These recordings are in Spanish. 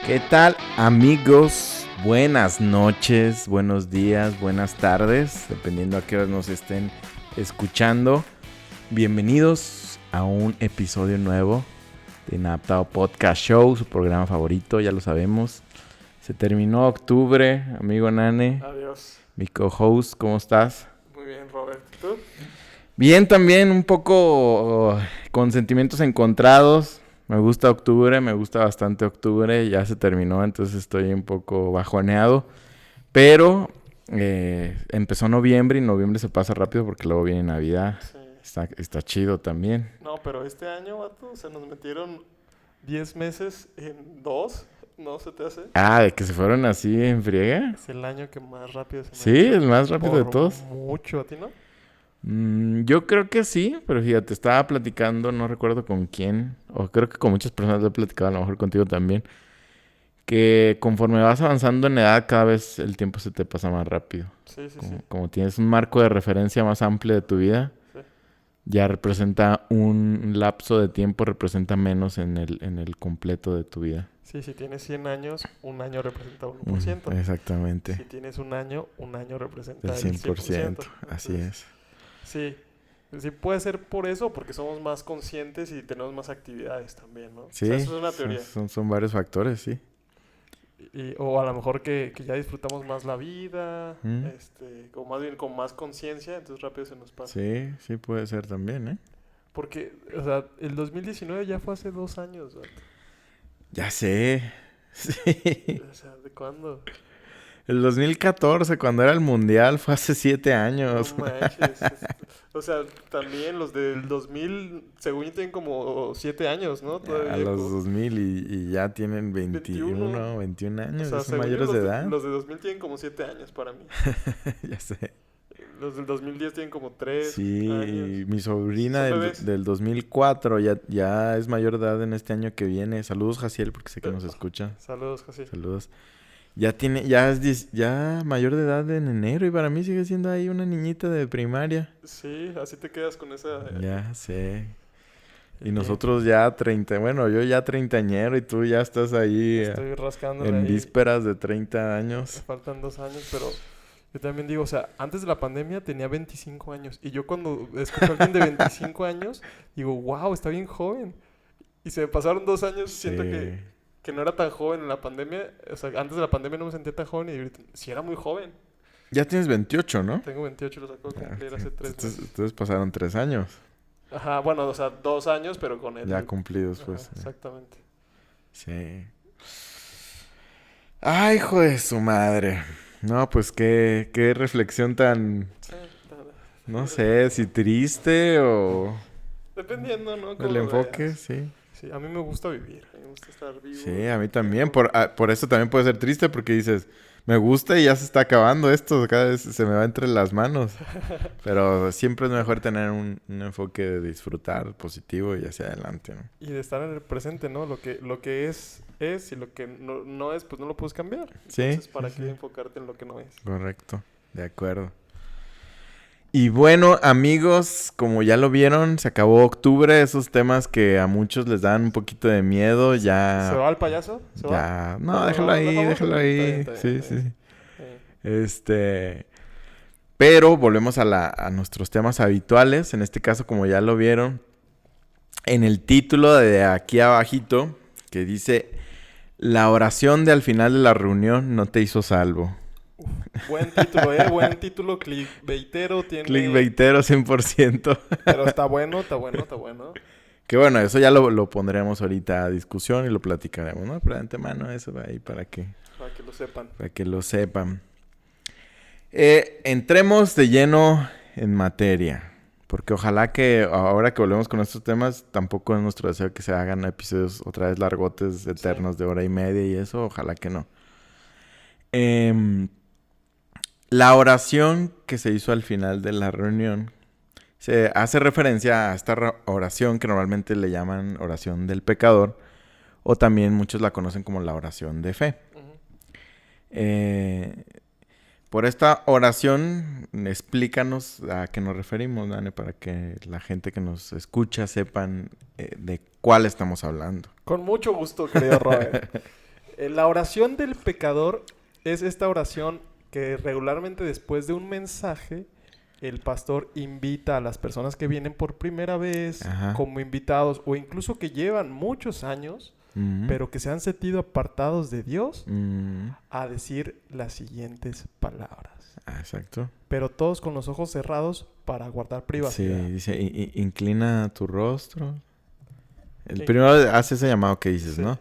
¿Qué tal, amigos? Buenas noches, buenos días, buenas tardes, dependiendo a qué hora nos estén escuchando. Bienvenidos a un episodio nuevo de Inadaptado Podcast Show, su programa favorito, ya lo sabemos. Se terminó octubre, amigo Nane. Adiós. Mi co-host, ¿cómo estás? Muy bien, Robert. ¿Tú? Bien, también un poco con sentimientos encontrados. Me gusta octubre, me gusta bastante octubre. Ya se terminó, entonces estoy un poco bajoneado. Pero empezó noviembre y noviembre se pasa rápido porque luego viene Navidad. Sí. Está chido también. No, pero este año, vato, se nos metieron 10 meses en 2. ¿No se te hace? Ah, de que se fueron así en friega. Es el año que más rápido se me Sí, ha hecho. el más rápido de Por todos. mucho, ¿a ti no? Yo creo que sí, pero fíjate, estaba platicando, no recuerdo con quién, o creo que con muchas personas lo he platicado, a lo mejor contigo también, que conforme vas avanzando en edad, cada vez el tiempo se te pasa más rápido. Sí, sí, Como, sí. como tienes un marco de referencia más amplio de tu vida, Sí. ya representa un lapso de tiempo, representa menos en el completo de tu vida. Sí, si tienes 100 años, un año representa 1%. Exactamente, Si tienes un año representa el el 100%, 100%. así es. Sí. Sí, puede ser por eso, porque somos más conscientes y tenemos más actividades también, ¿no? Sí, O sea, eso es una teoría. son varios factores, sí. O a lo mejor que ya disfrutamos más la vida, Mm. o más bien con más conciencia, entonces rápido se nos pasa. Sí puede ser también, ¿eh? Porque, o sea, el 2019 ya fue hace 2 años, vato. Ya sé. Sí. O sea, ¿de cuándo? El 2014, cuando era el Mundial, fue hace 7 No años. manches. O sea, también los del 2000, según yo, tienen como 7 años, ¿no? A Todavía los como 2000 y ya tienen 21, 21 O años. sea, Ya son según yo, mayores de edad. los de 2000 tienen como 7 años para mí. Ya sé. Los del 2010 tienen como 3 Sí, años. mi sobrina Son bebés. del 2004 ya es mayor de edad en este año que viene. Saludos, Jaciel, porque sé que nos escucha. Saludos, José. Saludos. Ya mayor de edad en enero y para mí sigue siendo ahí una niñita de primaria. Sí, así te quedas con esa... Ya sé. Y Bien. nosotros ya 30, bueno, yo ya treintañero y tú ya estás ahí Estoy rascándole en ahí. vísperas de 30 Me años. faltan 2 años, pero yo también digo, o sea, antes de la pandemia tenía 25 años. Y yo cuando escucho a alguien de 25 años, digo, wow, está bien joven. Y se me pasaron 2 años, siento que no era tan joven en la pandemia. O sea, antes de la pandemia no me sentía tan joven y ahorita sí era muy joven. Ya tienes 28, ¿no? Tengo 28 y los acabo de cumplir hace 3 meses. Entonces pasaron 3 años Ajá, bueno, o sea, 2 años, pero con él. ya cumplidos, Ajá, pues. exactamente. Sí. Ay, hijo de su madre. No, pues qué reflexión tan, Sí, no sé, si triste o dependiendo, ¿no? Cómo el lo enfoque, veas. sí. Sí, a mí me gusta vivir. A mí me gusta estar vivo. Sí, a mí también. Por eso también puede ser triste porque dices, me gusta y ya se está acabando esto, cada vez se me va entre las manos. Pero siempre es mejor tener un enfoque de disfrutar positivo y hacia adelante, ¿no? Y de estar en el presente, ¿no? Lo que es y lo que no es, pues no lo puedes cambiar. Sí, Entonces, ¿para sí, qué sí. enfocarte en lo que no es? Correcto, de acuerdo. Y bueno, amigos, como ya lo vieron, se acabó octubre, esos temas que a muchos les dan un poquito de miedo, ¿Se ya, va el payaso? ¿Se va? ya, no, ¿Lo déjalo ahí, dejamos? déjalo Está ahí, bien, está bien, sí, está sí, bien. sí. Pero volvemos a nuestros temas habituales, en este caso, como ya lo vieron, en el título de aquí abajito, que dice, la oración de al final de la reunión no te hizo salvo. Buen título, buen título, clickbaitero tiene... Clickbaitero 100%. Pero está bueno, está bueno, está bueno. Que bueno, eso ya lo pondremos ahorita a discusión y lo platicaremos, ¿no? Pero de antemano eso va ahí para que Para que lo sepan. sepan. Entremos de lleno en materia. Porque ojalá que ahora que volvemos con estos temas, tampoco es nuestro deseo que se hagan episodios otra vez largotes, eternos, de hora y media y eso. Ojalá que no. La oración que se hizo al final de la reunión se hace referencia a esta oración que normalmente le llaman oración del pecador, o también muchos la conocen como la oración de fe. Uh-huh. Por esta oración, explícanos a qué nos referimos, Dani, para que la gente que nos escucha sepan de cuál estamos hablando. Con mucho gusto, querido Robert. La oración del pecador es esta oración que regularmente después de un mensaje, el pastor invita a las personas que vienen por primera vez Ajá. como invitados o incluso que llevan muchos años, pero que se han sentido apartados de Dios, a decir las siguientes palabras. Exacto. Pero todos con los ojos cerrados para guardar privacidad. Sí, dice, inclina tu rostro. El Sí. primero hace ese llamado que dices, Sí. ¿no?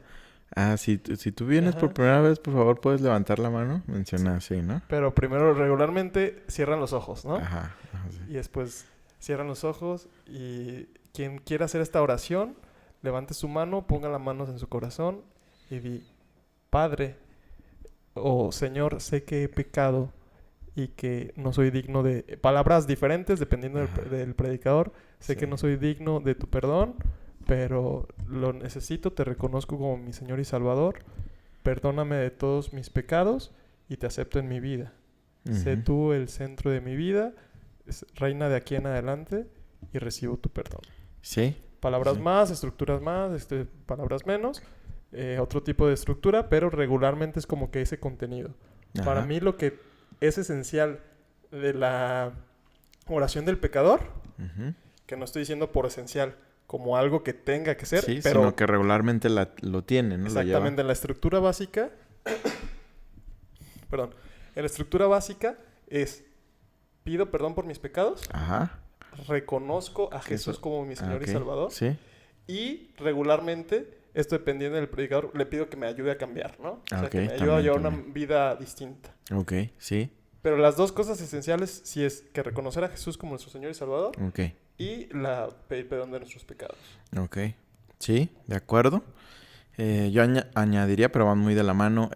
Si tú vienes Ajá. por primera vez, por favor, ¿puedes levantar la mano? Menciona así, ¿no? Pero primero regularmente cierran los ojos, ¿no? Ajá. Sí. Y después cierran los ojos y quien quiera hacer esta oración, levante su mano, ponga las manos en su corazón y di, Padre o Señor, sé que he pecado y que no soy digno de... Palabras diferentes dependiendo Ajá. del predicador. Sé Sí. que no soy digno de tu perdón, pero lo necesito, te reconozco como mi Señor y Salvador. Perdóname de todos mis pecados y te acepto en mi vida. Sé Ujú. tú el centro de mi vida, reina de aquí en adelante y recibo tu perdón. Sí. Palabras Sí. más, estructuras más, palabras menos, otro tipo de estructura, pero regularmente es como que ese contenido. Ajá. Para mí lo que es esencial de la oración del pecador, Ujú. que no estoy diciendo por esencial como algo que tenga que ser, Sí, pero sino que regularmente lo tiene, ¿no? exactamente en la estructura básica, perdón, en la estructura básica es pido perdón por mis pecados, Ajá. reconozco a Jesús como mi Señor Ok. y Salvador, Sí. y regularmente, esto dependiendo del predicador, le pido que me ayude a cambiar, ¿no? O sea, Ok, que me ayude a también, llevar una también. vida distinta. Ok. Sí. Pero las dos cosas esenciales sí es que reconocer a Jesús como nuestro Señor y Salvador Ok. y pedir perdón de nuestros pecados. Ok. Sí, de acuerdo. Yo añadiría, pero van muy de la mano,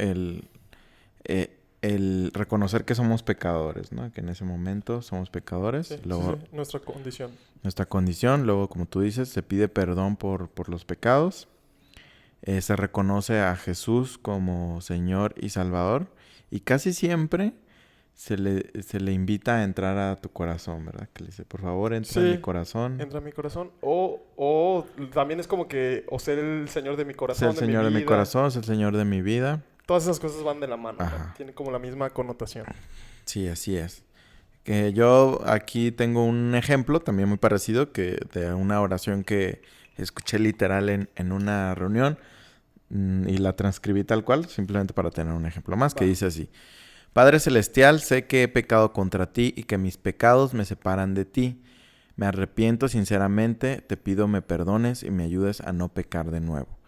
el reconocer que somos pecadores, ¿no? Que en ese momento somos pecadores. Sí, Luego, sí, nuestra condición. nuestra condición. Luego, como tú dices, se pide perdón por los pecados. Se reconoce a Jesús como Señor y Salvador. Y casi siempre se le invita a entrar a tu corazón, ¿verdad? Que le dice, por favor, entra en Sí, mi corazón. entra en mi corazón. O también es como que, o ser el Señor de mi Sé corazón, el Señor de mi vida. corazón, sé el Señor de mi vida. Todas esas cosas van de la mano, ¿no? Ajá. Tienen como la misma connotación. Sí, así es. Que yo aquí tengo un ejemplo también muy parecido que de una oración que escuché literal en una reunión y la transcribí tal cual, simplemente para tener un ejemplo más, que Va. dice así. Padre Celestial, sé que he pecado contra ti y que mis pecados me separan de ti. Me arrepiento sinceramente, te pido me perdones y me ayudes a no pecar de nuevo.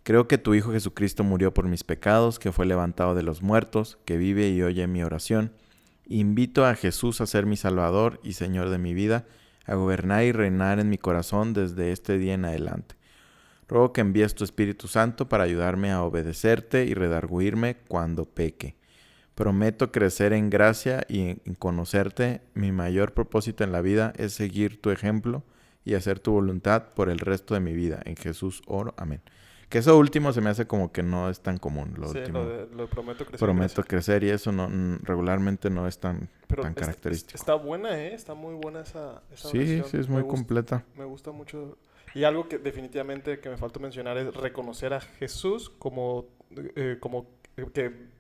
Creo que tu Hijo Jesucristo murió por mis pecados, que fue levantado de los muertos, que vive y oye mi oración. Invito a Jesús a ser mi Salvador y Señor de mi vida, a gobernar y reinar en mi corazón desde este día en adelante. Ruego que envíes tu Espíritu Santo para ayudarme a obedecerte y redarguirme cuando peque. Prometo crecer en gracia y en conocerte. Mi mayor propósito en la vida es seguir tu ejemplo y hacer tu voluntad por el resto de mi vida. En Jesús oro. Amén. Que eso último se me hace como que no es tan común. Lo Sí, último. lo prometo crecer. Prometo crecer y eso no regularmente no es tan característico. Está buena, ¿eh? Está muy buena esa Sí, oración. sí, es muy completa. Me gusta mucho. Y algo que definitivamente que me faltó mencionar es reconocer a Jesús como que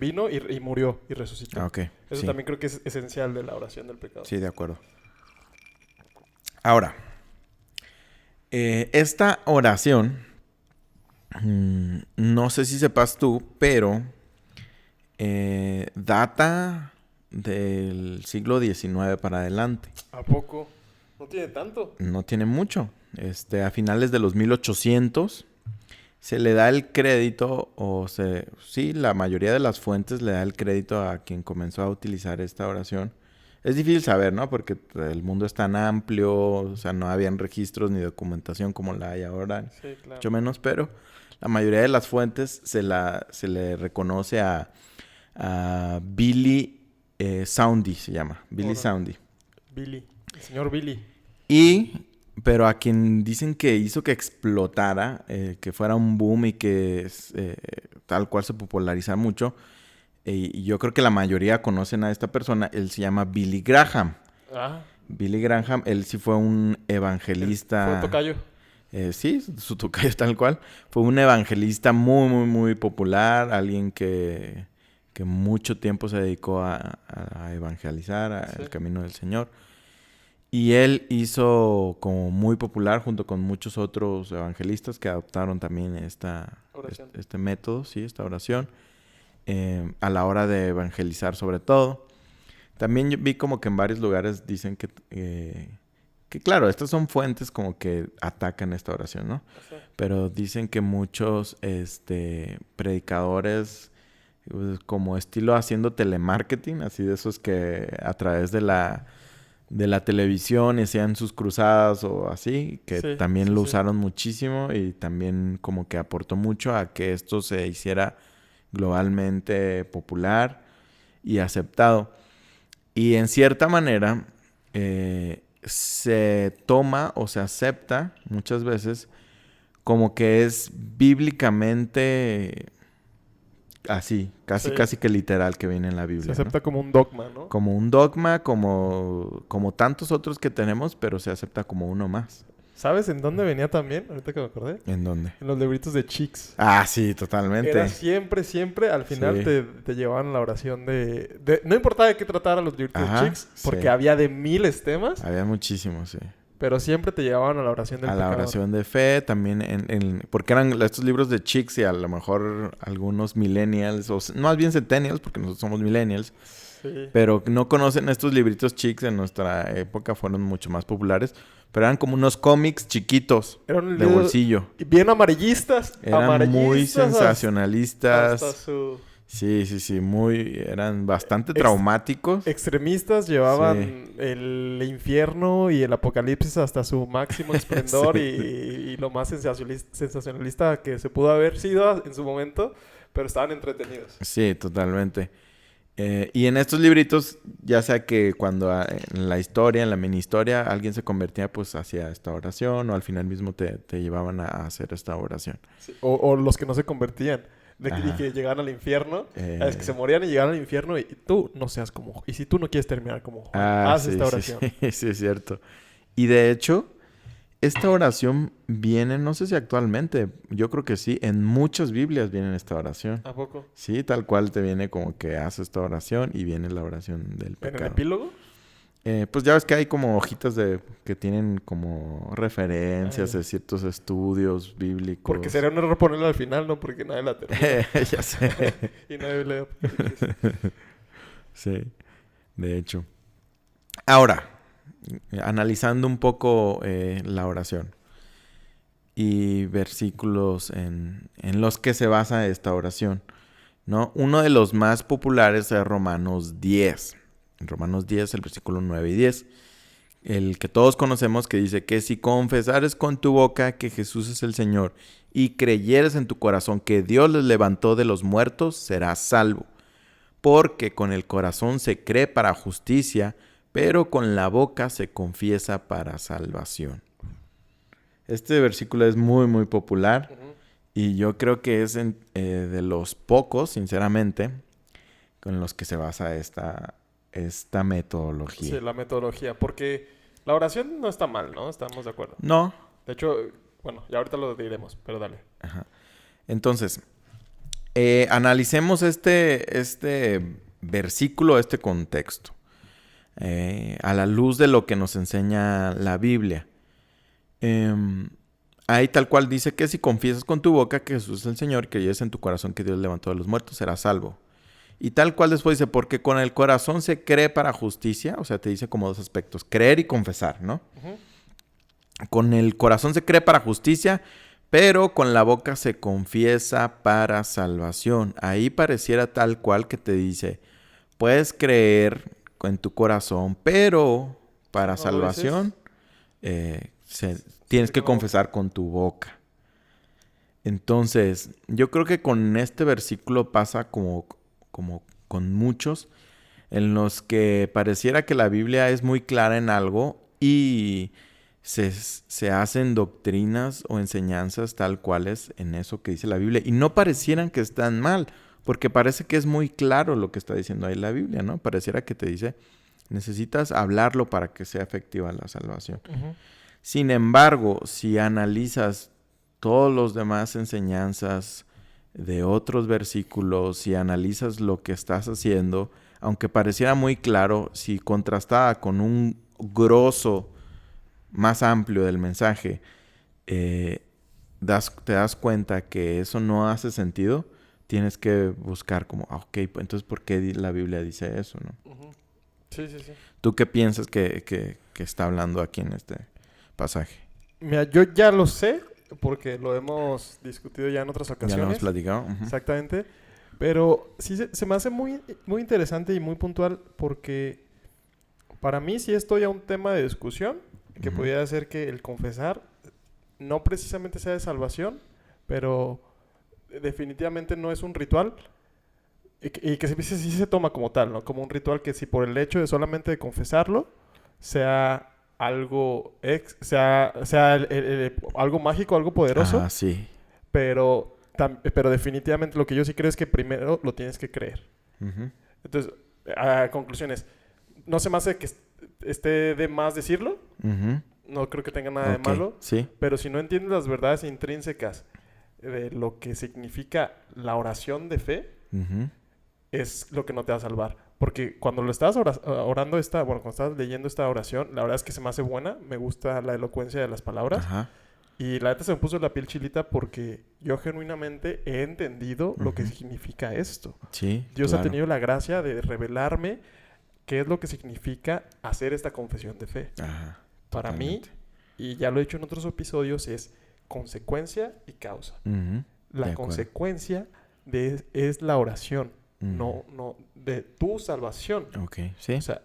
vino y murió y resucitó. Ah, ok. Eso Sí. también creo que es esencial de la oración del pecado. Sí, de acuerdo. Ahora, esta oración, no sé si sepas tú, pero data del siglo XIX para adelante. ¿A poco? No tiene tanto. No tiene mucho. A finales de los 1800 se le da el crédito, sí, la mayoría de las fuentes le da el crédito a quien comenzó a utilizar esta oración. Es difícil saber, ¿no? Porque el mundo es tan amplio, o sea, no habían registros ni documentación como la hay ahora, Sí, claro. mucho menos, pero la mayoría de las fuentes se le reconoce a Billy Sunday, se llama, Billy Órale. Sunday. Billy, el señor Billy. Pero a quien dicen que hizo que explotara, que fuera un boom y que tal cual se popularizara mucho, y yo creo que la mayoría conocen a esta persona, él se llama Billy Graham. Ah, Billy Graham, él sí fue un evangelista. fue tocayo. Sí, su tocayo tal cual. Fue un evangelista muy, muy, muy popular. Alguien que mucho tiempo se dedicó a evangelizar al camino del Señor. Y él hizo como muy popular junto con muchos otros evangelistas que adoptaron también este método, sí, esta oración, a la hora de evangelizar sobre todo. También yo vi como que en varios lugares dicen que claro, estas son fuentes como que atacan esta oración, ¿no? Sí. Pero dicen que muchos predicadores como estilo haciendo telemarketing, así de esos que a través de la televisión hacían sus cruzadas o así, que también lo usaron muchísimo y también como que aportó mucho a que esto se hiciera globalmente popular y aceptado. Y en cierta manera se toma o se acepta muchas veces como que es bíblicamente así, casi que literal que viene en la Biblia. Se acepta, ¿no? Como un dogma, ¿no? Como un dogma, como tantos otros que tenemos, pero se acepta como uno más. ¿Sabes en dónde venía también? Ahorita que me acordé. ¿En dónde? En los libritos de Chicks. Ah, sí, totalmente. Era siempre, al final te llevaban a la oración de... No importaba de qué tratara los libritos de Chicks, porque había de miles temas. Había muchísimos, sí. Pero siempre te llevaban a la oración del pecador. A la oración de fe, también porque eran estos libros de Chicks y a lo mejor algunos millennials, o más bien centennials, porque nosotros somos millennials, pero no conocen estos libritos Chicks. En nuestra época fueron mucho más populares, pero eran como unos cómics chiquitos de bolsillo. Bien amarillistas. Eran muy sensacionalistas. Hasta su... Sí, eran bastante traumáticos. Extremistas llevaban el infierno y el apocalipsis hasta su máximo esplendor y lo más sensacionalista que se pudo haber sido en su momento, pero estaban entretenidos. Sí, totalmente. Y en estos libritos, ya sea que cuando en la historia, en la mini historia, alguien se convertía pues hacia esta oración o al final mismo te llevaban a hacer esta oración. Sí, o los que no se convertían. Y que llegaban al infierno. Es que se morían y llegaban al infierno y tú no seas como Juan. Y si tú no quieres terminar como Juan, haz esta oración. Sí, es cierto. Y de hecho, esta oración viene, no sé si actualmente, yo creo que sí, en muchas Biblias viene esta oración. ¿A poco? Sí, tal cual te viene como que haz esta oración y viene la oración del pecado. ¿En el epílogo? Pues ya ves que hay como hojitas que tienen como referencias de ciertos estudios bíblicos. Porque sería un error ponerla al final, ¿no? Porque nadie la termina. Ya sé. Y nadie lee. Sí, de hecho. Ahora, analizando un poco la oración y versículos en los que se basa esta oración, ¿no? Uno de los más populares es Romanos 10. En Romanos 10, el versículo 9 y 10. El que todos conocemos que dice que si confesares con tu boca que Jesús es el Señor y creyeres en tu corazón que Dios les levantó de los muertos, serás salvo. Porque con el corazón se cree para justicia, pero con la boca se confiesa para salvación. Este versículo es muy, muy popular. Y yo creo que es de los pocos, sinceramente, con los que se basa esta metodología. Sí, la metodología. Porque la oración no está mal, ¿no? Estamos de acuerdo. No. De hecho, bueno, ya ahorita lo diremos, pero dale. Ajá. Entonces, analicemos este versículo, este contexto. A la luz de lo que nos enseña la Biblia. Ahí tal cual dice que si confiesas con tu boca que Jesús es el Señor y crees en tu corazón que Dios levantó de los muertos, serás salvo. Y tal cual después dice, porque con el corazón se cree para justicia, o sea, te dice como dos aspectos, creer y confesar, ¿no? Con el corazón se cree para justicia, pero con la boca se confiesa para salvación. Ahí pareciera tal cual que te dice, puedes creer en tu corazón, pero para salvación tienes que confesar con tu boca. Entonces, yo creo que con este versículo pasa como con muchos, en los que pareciera que la Biblia es muy clara en algo y se hacen doctrinas o enseñanzas tal cuales en eso que dice la Biblia. Y no parecieran que están mal, porque parece que es muy claro lo que está diciendo ahí la Biblia, ¿no? Pareciera que te dice, necesitas hablarlo para que sea efectiva la salvación. Sin embargo, si analizas todos los demás enseñanzas de otros versículos, si analizas lo que estás haciendo, aunque pareciera muy claro, si contrastaba con un grosso más amplio del mensaje, te das cuenta que eso no hace sentido, tienes que buscar como, ok, pues entonces ¿por qué la Biblia dice eso, no? Ujú. Sí, sí, sí. ¿Tú qué piensas que está hablando aquí en este pasaje? Mira, yo ya lo sé porque lo hemos discutido ya en otras Ya ocasiones. lo hemos platicado. Uh-huh. Exactamente. Pero sí se me hace muy, muy interesante y muy puntual porque para mí sí esto ya un tema de discusión que Ujú. pudiera ser que el confesar no precisamente sea de salvación, pero definitivamente no es un ritual y que sí se toma como tal, ¿no? Como un ritual que si por el hecho de solamente de confesarlo sea algo algo mágico, algo poderoso, Ah, sí. pero definitivamente lo que yo sí creo es que primero lo tienes que creer. Ujú. Entonces, a conclusiones, no se me hace que esté de más decirlo, Ujú. no creo que tenga nada de Ok, malo, sí. pero si no entiendes las verdades intrínsecas de lo que significa la oración de fe, Ujú. es lo que no te va a salvar. Porque cuando lo estabas orando cuando estabas leyendo esta oración, la verdad es que se me hace buena, me gusta la elocuencia de las palabras. Ajá. Y la neta se me puso la piel chilita porque yo genuinamente he entendido lo que Ujú. significa esto. Sí, Dios ha claro. tenido la gracia de revelarme qué es lo que significa hacer esta confesión de fe. Ajá. Para mí, Totalmente. y ya lo he dicho en otros episodios, es consecuencia y causa. Ujú. La De acuerdo. consecuencia es la oración, Ujú. no de tu salvación. Ok, sí. O sea,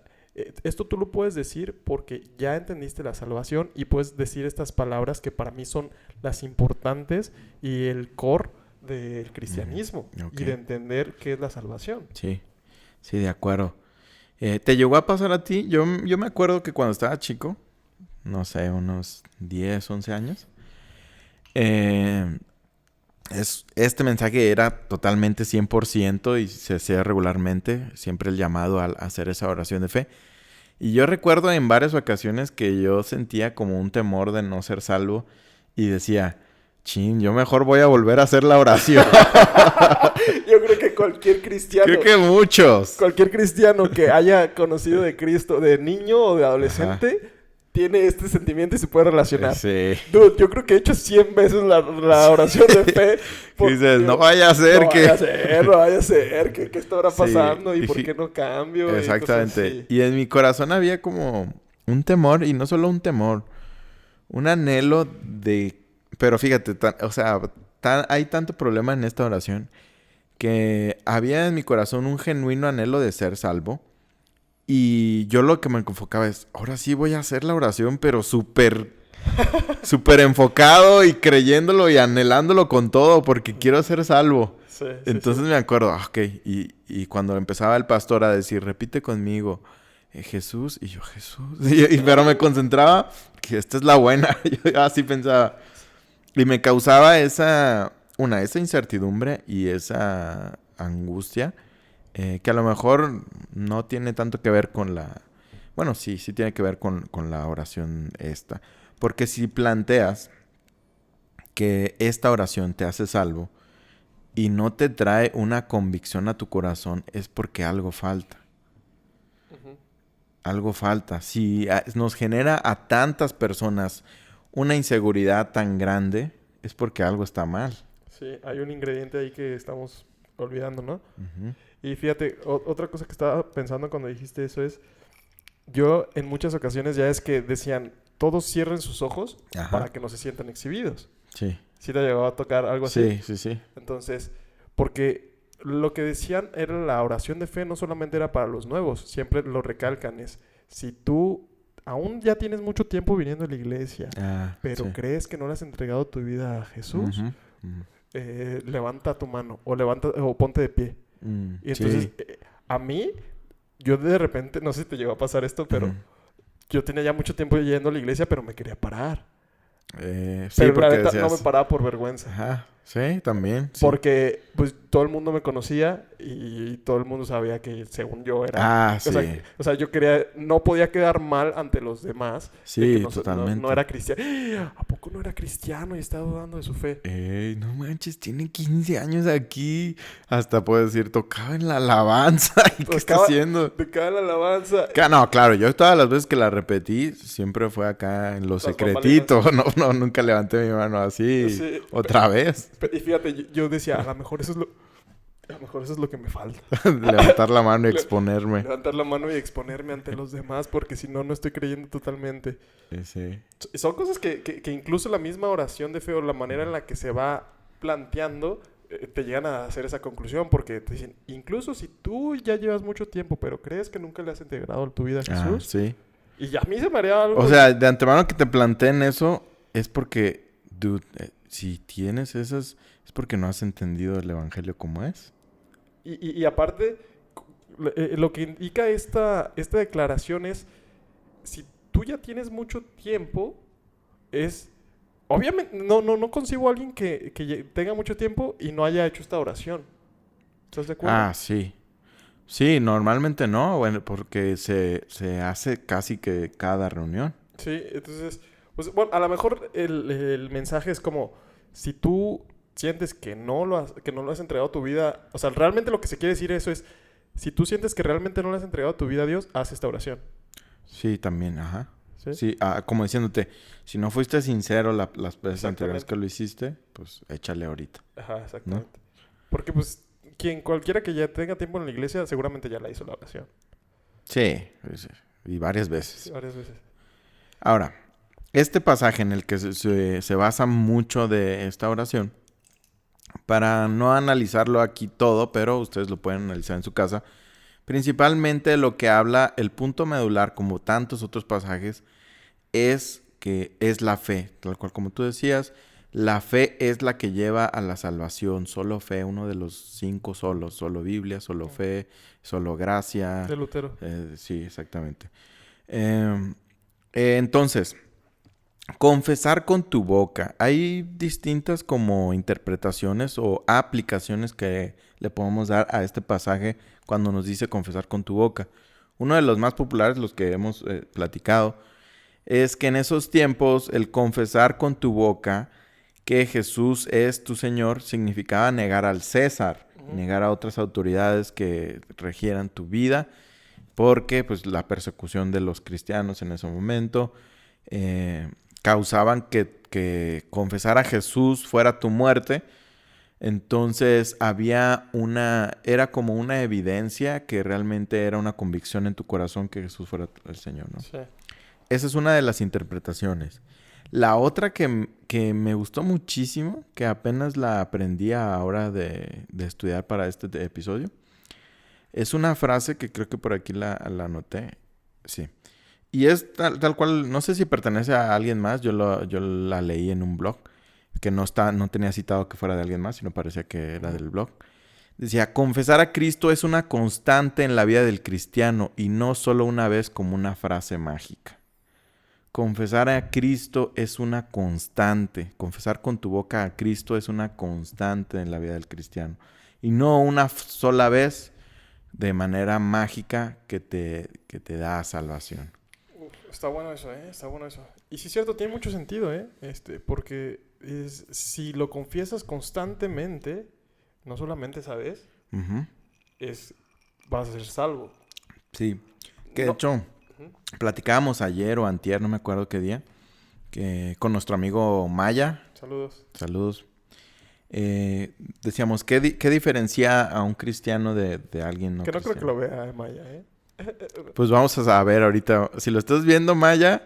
esto tú lo puedes decir porque ya entendiste la salvación y puedes decir estas palabras que para mí son las importantes y el core del cristianismo Ok. y de entender qué es la salvación. Sí. Sí, de acuerdo. ¿Te llegó a pasar a ti? Yo me acuerdo que cuando estaba chico, no sé, unos 10, 11 años, este mensaje era totalmente 100% y se hacía regularmente, siempre el llamado a hacer esa oración de fe. Y yo recuerdo en varias ocasiones que yo sentía como un temor de no ser salvo y decía, chin, yo mejor voy a volver a hacer la oración. Yo creo que cualquier cristiano, Creo que muchos. cualquier cristiano que haya conocido de Cristo de niño o de adolescente tiene este sentimiento y se puede relacionar. Sí. Dude, yo creo que he hecho 100 veces la oración de fe. Dices, no vaya a ser que... No vaya a ser, ¿qué estará Sí, pasando? ¿Y y por qué no cambio? Y cosas exactamente. así. Y en mi corazón había como un temor, y no solo un temor, un anhelo de... Pero fíjate, hay tanto problema en esta oración que había en mi corazón un genuino anhelo de ser salvo. Y yo lo que me enfocaba es, ahora sí voy a hacer la oración, pero súper enfocado y creyéndolo y anhelándolo con todo porque quiero ser salvo. Sí, Entonces me acuerdo, ok, y cuando empezaba el pastor a decir, repite conmigo, Jesús, y yo, Jesús, pero me concentraba que esta es la buena, yo así pensaba. Y me causaba esa incertidumbre y esa angustia, que a lo mejor no tiene tanto que ver con la... Bueno, sí tiene que ver con la oración esta. Porque si planteas que esta oración te hace salvo y no te trae una convicción a tu corazón, es porque algo falta. Ujú. Algo falta. Si nos genera a tantas personas una inseguridad tan grande, es porque algo está mal. Sí, hay un ingrediente ahí que estamos olvidando, ¿no? Ujú. Y fíjate, otra cosa que estaba pensando cuando dijiste eso es, yo en muchas ocasiones ya es que decían, todos cierren sus ojos Ajá. para que no se sientan exhibidos. Sí. ¿Sí te llegó a tocar algo así? Sí. Entonces, porque lo que decían era la oración de fe no solamente era para los nuevos, siempre lo recalcan, es si tú aún ya tienes mucho tiempo viniendo a la iglesia, pero sí. crees que no le has entregado tu vida a Jesús, Ujú, ujú. levanta tu mano o ponte de pie. Y entonces, Sí. a mí, yo de repente, no sé si te llegó a pasar esto, pero Ujú. yo tenía ya mucho tiempo yendo a la iglesia, pero me quería parar. Sí, Pero la porque neta no decías... me paraba por vergüenza. Ajá. Sí, también. Sí. Porque, pues, todo el mundo me conocía y todo el mundo sabía que, según yo, era... Ah, sí. O sea, yo quería... No podía quedar mal ante los demás. Sí, de que totalmente. no era cristiano. ¿A poco no era cristiano y está dudando de su fe? Ey, no manches, tiene 15 años aquí. Hasta puedo decir, tocaba en la alabanza. ¿Y qué está haciendo? Tocaba la alabanza. No, claro, yo todas las veces que la repetí, siempre fue acá en lo secretito. No, nunca levanté mi mano así. Sí, otra vez. Y fíjate, yo decía, a lo mejor eso es lo que me falta. Levantar la mano y exponerme. Levantar la mano y exponerme ante los demás, porque si no, no estoy creyendo totalmente. Sí. Son cosas que incluso la misma oración de fe o la manera en la que se va planteando te llegan a hacer esa conclusión, porque te dicen, incluso si tú ya llevas mucho tiempo, pero crees que nunca le has integrado tu vida a Jesús. Sí. Y a mí se me haría algo... O sea, de antemano que te planteen eso es porque, dude, si tienes esas, es porque no has entendido el evangelio como es. Y aparte, lo que indica esta declaración es, si tú ya tienes mucho tiempo, es... Obviamente, no concibo a alguien que tenga mucho tiempo y no haya hecho esta oración. ¿Estás de acuerdo? Ah, sí. Sí, normalmente no, bueno, porque se hace casi que cada reunión. Sí, entonces, pues, bueno, a lo mejor el mensaje es como, si tú sientes que no lo has entregado a tu vida, o sea, realmente lo que se quiere decir eso es, si tú sientes que realmente no le has entregado tu vida a Dios, haz esta oración. Sí, también, ajá. Sí, como diciéndote, si no fuiste sincero las veces anteriores que lo hiciste, pues échale ahorita. Ajá, exactamente. ¿No? Porque pues cualquiera que ya tenga tiempo en la iglesia seguramente ya la hizo la oración. Sí, y varias veces. Sí, varias veces. Ahora, este pasaje en el que se basa mucho de esta oración, para no analizarlo aquí todo, pero ustedes lo pueden analizar en su casa, principalmente lo que habla, el punto medular, como tantos otros pasajes, es que es la fe. Tal cual como tú decías, la fe es la que lleva a la salvación. Solo fe, uno de los 5 solos. Solo Biblia, solo fe, solo gracia. De Lutero. Sí, exactamente. Entonces, confesar con tu boca. Hay distintas como interpretaciones o aplicaciones que le podemos dar a este pasaje cuando nos dice confesar con tu boca. Uno de los más populares, los que hemos platicado, es que en esos tiempos el confesar con tu boca que Jesús es tu Señor significaba negar al César, negar a otras autoridades que regieran tu vida, porque pues la persecución de los cristianos en ese momento causaban que confesar a Jesús fuera tu muerte. Entonces era como una evidencia que realmente era una convicción en tu corazón que Jesús fuera el Señor, ¿no? Sí. Esa es una de las interpretaciones. La otra que me gustó muchísimo, que apenas la aprendí a la hora de estudiar para este episodio, es una frase que creo que por aquí la anoté. Sí. Y es tal cual, no sé si pertenece a alguien más, yo la leí en un blog, que no tenía citado que fuera de alguien más, sino parecía que era del blog. Decía, confesar a Cristo es una constante en la vida del cristiano y no solo una vez como una frase mágica. Confesar a Cristo es una constante. Confesar con tu boca a Cristo es una constante en la vida del cristiano. Y no una sola vez de manera mágica que te da salvación. Está bueno eso, Está bueno eso. Y sí es cierto, tiene mucho sentido, porque si lo confiesas constantemente, no solamente esa vez, vas a ser salvo. Sí. Que de hecho, platicábamos ayer o antier, no me acuerdo qué día, que con nuestro amigo Maya. Saludos. Decíamos, ¿qué diferencia a un cristiano de alguien no cristiano? Creo que lo vea Maya, Pues vamos a ver ahorita. Si lo estás viendo, Maya,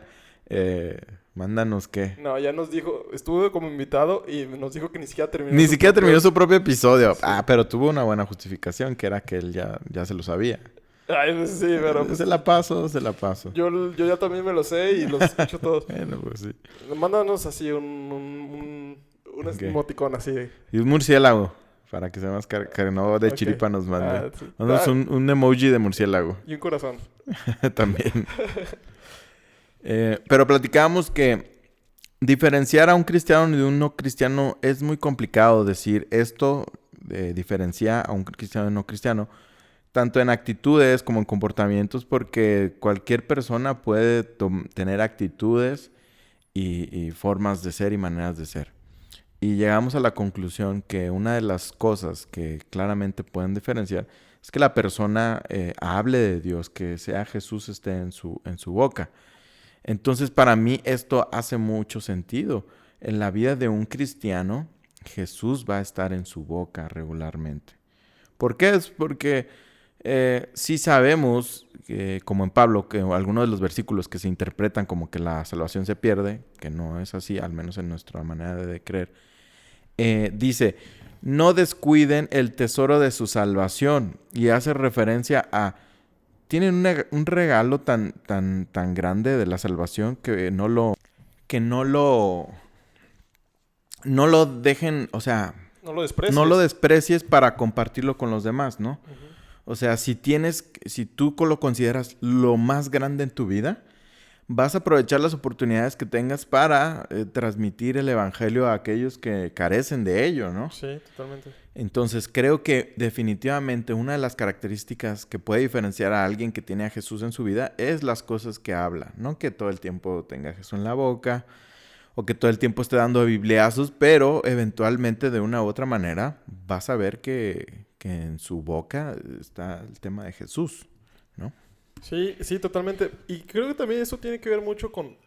mándanos qué. No, ya nos dijo, estuvo como invitado y nos dijo que ni siquiera terminó su propio episodio. Sí. Pero tuvo una buena justificación, que era que él ya se lo sabía. Ay, sí, pero... Pues, se la paso. Yo ya también me lo sé y los escucho todos. Bueno, pues sí. Mándanos así un emoticón así. Y un murciélago, para que sea más no de chiripa nos mande. Sí. Mándanos un emoji de murciélago. Y un corazón. También. Pero platicábamos que diferenciar a un cristiano de un no cristiano es muy complicado decir esto, diferencia a un cristiano de un no cristiano, tanto en actitudes como en comportamientos, porque cualquier persona puede tener actitudes y formas de ser y maneras de ser. Y llegamos a la conclusión que una de las cosas que claramente pueden diferenciar es que la persona hable de Dios, que sea Jesús esté en su boca. Entonces, para mí esto hace mucho sentido. En la vida de un cristiano, Jesús va a estar en su boca regularmente. ¿Por qué? Es porque sí sabemos, como en Pablo, que algunos de los versículos que se interpretan como que la salvación se pierde, que no es así, al menos en nuestra manera de creer, dice, no descuiden el tesoro de su salvación. Y hace referencia a, tienen un regalo tan grande de la salvación que no lo dejen, o sea, No lo desprecies. no lo desprecies para compartirlo con los demás, ¿no? Ujú. O sea, si tú lo consideras lo más grande en tu vida, vas a aprovechar las oportunidades que tengas para transmitir el evangelio a aquellos que carecen de ello, ¿no? Sí, totalmente. Entonces, creo que definitivamente una de las características que puede diferenciar a alguien que tiene a Jesús en su vida es las cosas que habla. No que todo el tiempo tenga a Jesús en la boca o que todo el tiempo esté dando bibliazos, pero eventualmente de una u otra manera vas a ver que en su boca está el tema de Jesús, ¿no? Sí, sí, totalmente. Y creo que también eso tiene que ver mucho con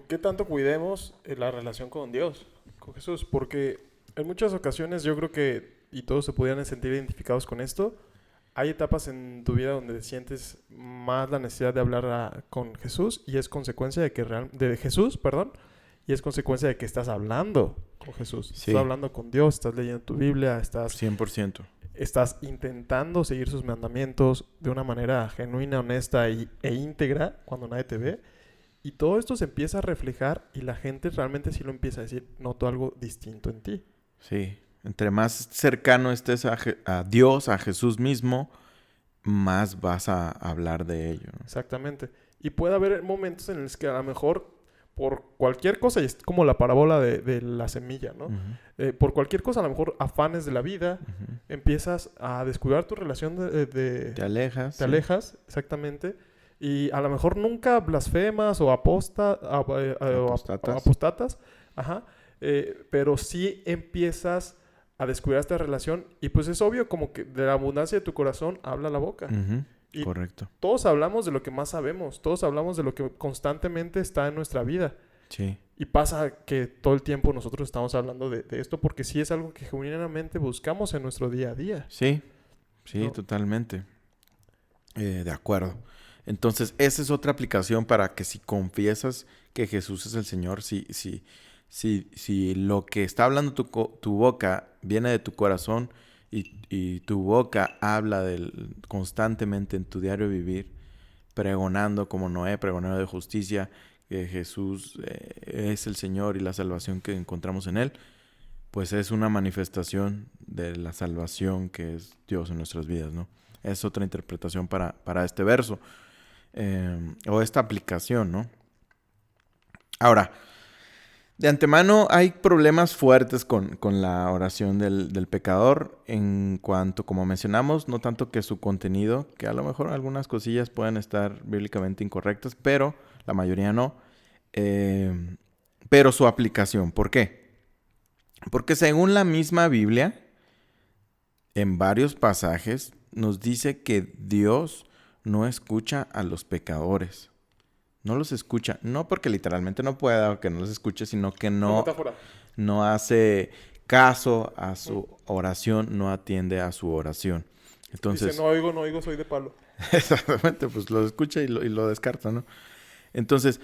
qué tanto cuidemos la relación con Dios, con Jesús. Porque en muchas ocasiones yo creo que, y todos se pudieran sentir identificados con esto, hay etapas en tu vida donde sientes más la necesidad de hablar con Jesús y es consecuencia de Jesús, perdón, y es consecuencia de que estás hablando con Jesús. Sí. Estás hablando con Dios, estás leyendo tu Biblia, 100%. estás intentando seguir sus mandamientos de una manera genuina, honesta e íntegra cuando nadie te ve. Y todo esto se empieza a reflejar y la gente realmente sí lo empieza a decir, noto algo distinto en ti. Sí. Entre más cercano estés a Dios, a Jesús mismo, más vas a hablar de ello, ¿no? Exactamente. Y puede haber momentos en los que a lo mejor por cualquier cosa, y es como la parábola de la semilla, ¿no? Uh-huh. Por cualquier cosa, a lo mejor afanes de la vida, Uh-huh. empiezas a descuidar tu relación Te alejas. Te alejas, exactamente. Y a lo mejor nunca blasfemas o apostatas. Ajá. Pero sí empiezas a descuidar esta relación. Y pues es obvio como que de la abundancia de tu corazón habla la boca. Uh-huh. Y correcto. todos hablamos de lo que más sabemos. Todos hablamos de lo que constantemente está en nuestra vida. Sí. Y pasa que todo el tiempo nosotros estamos hablando de esto porque sí es algo que genuinamente buscamos en nuestro día a día. Sí. Sí, ¿no? totalmente. De acuerdo. Entonces, esa es otra aplicación para que si confiesas que Jesús es el Señor, si lo que está hablando tu boca viene de tu corazón y tu boca habla constantemente en tu diario vivir, pregonando como Noé, pregonero de justicia, que Jesús es el Señor y la salvación que encontramos en Él, pues es una manifestación de la salvación que es Dios en nuestras vidas, ¿no? Es otra interpretación para este verso. O esta aplicación, ¿no? Ahora, de antemano hay problemas fuertes con la oración del pecador en cuanto, como mencionamos, no tanto que su contenido, que a lo mejor algunas cosillas pueden estar bíblicamente incorrectas, pero la mayoría no. Pero su aplicación, ¿por qué? Porque según la misma Biblia, en varios pasajes nos dice que Dios no escucha a los pecadores. No los escucha. No porque literalmente no pueda o que no los escuche, sino que no hace caso a su oración, no atiende a su oración. Entonces, dice, no oigo, soy de palo. Exactamente, pues lo escucha y lo descarta, ¿no? Entonces,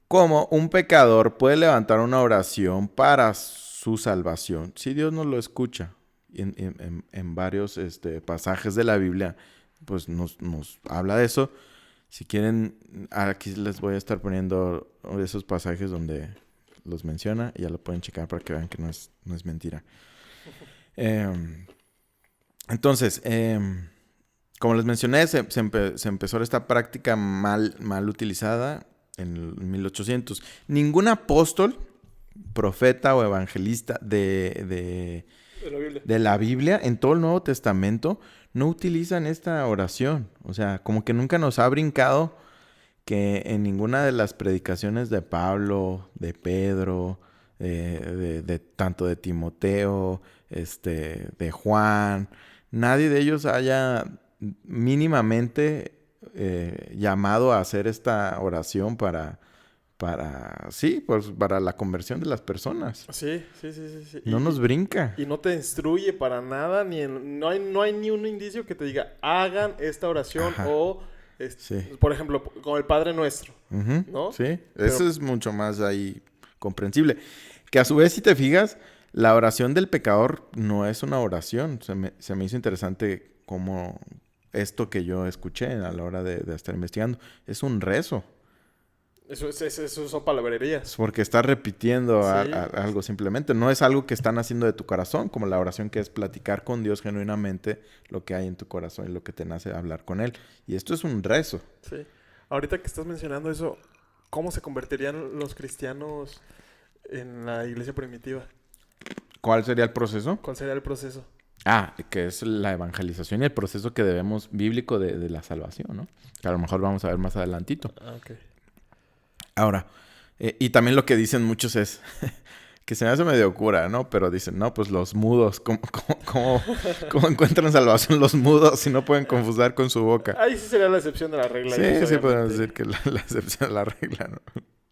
¿cómo un pecador puede levantar una oración para su salvación si Dios no lo escucha? En varios pasajes de la Biblia pues nos habla de eso. Si quieren, aquí les voy a estar poniendo esos pasajes donde los menciona y ya lo pueden checar para que vean que no es mentira. Entonces, como les mencioné, se empezó esta práctica mal utilizada en el 1800. Ningún apóstol, profeta o evangelista de la Biblia en todo el Nuevo Testamento no utilizan esta oración. O sea, como que nunca nos ha brincado que en ninguna de las predicaciones de Pablo, de Pedro, tanto de Timoteo, de Juan, nadie de ellos haya mínimamente llamado a hacer esta oración para la conversión de las personas. Sí. No nos brinca. Y no te instruye para nada, no hay ni un indicio que te diga, hagan esta oración. Ajá. O, por ejemplo, con el Padre Nuestro, ¿no? Sí, eso es mucho más ahí comprensible. Que a su vez, si te fijas, la oración del pecador no es una oración. Se me hizo interesante cómo esto que yo escuché a la hora de estar investigando es un rezo. Eso son palabrerías. Porque estás repitiendo algo simplemente. No es algo que están haciendo de tu corazón, como la oración que es platicar con Dios genuinamente lo que hay en tu corazón y lo que te nace hablar con Él. Y esto es un rezo. Sí. Ahorita que estás mencionando eso, ¿cómo se convertirían los cristianos en la iglesia primitiva? ¿Cuál sería el proceso? ¿Cuál sería el proceso? Que es la evangelización y el proceso que debemos bíblico de la salvación, ¿no? Que a lo mejor vamos a ver más adelantito. Ok. Ahora, y también lo que dicen muchos es que se me hace medio cura, ¿no? Pero dicen, no, pues los mudos, ¿cómo encuentran salvación los mudos si no pueden confusar con su boca? Ahí sí sería la excepción de la regla. Sí, podemos decir que la excepción de la regla, ¿no?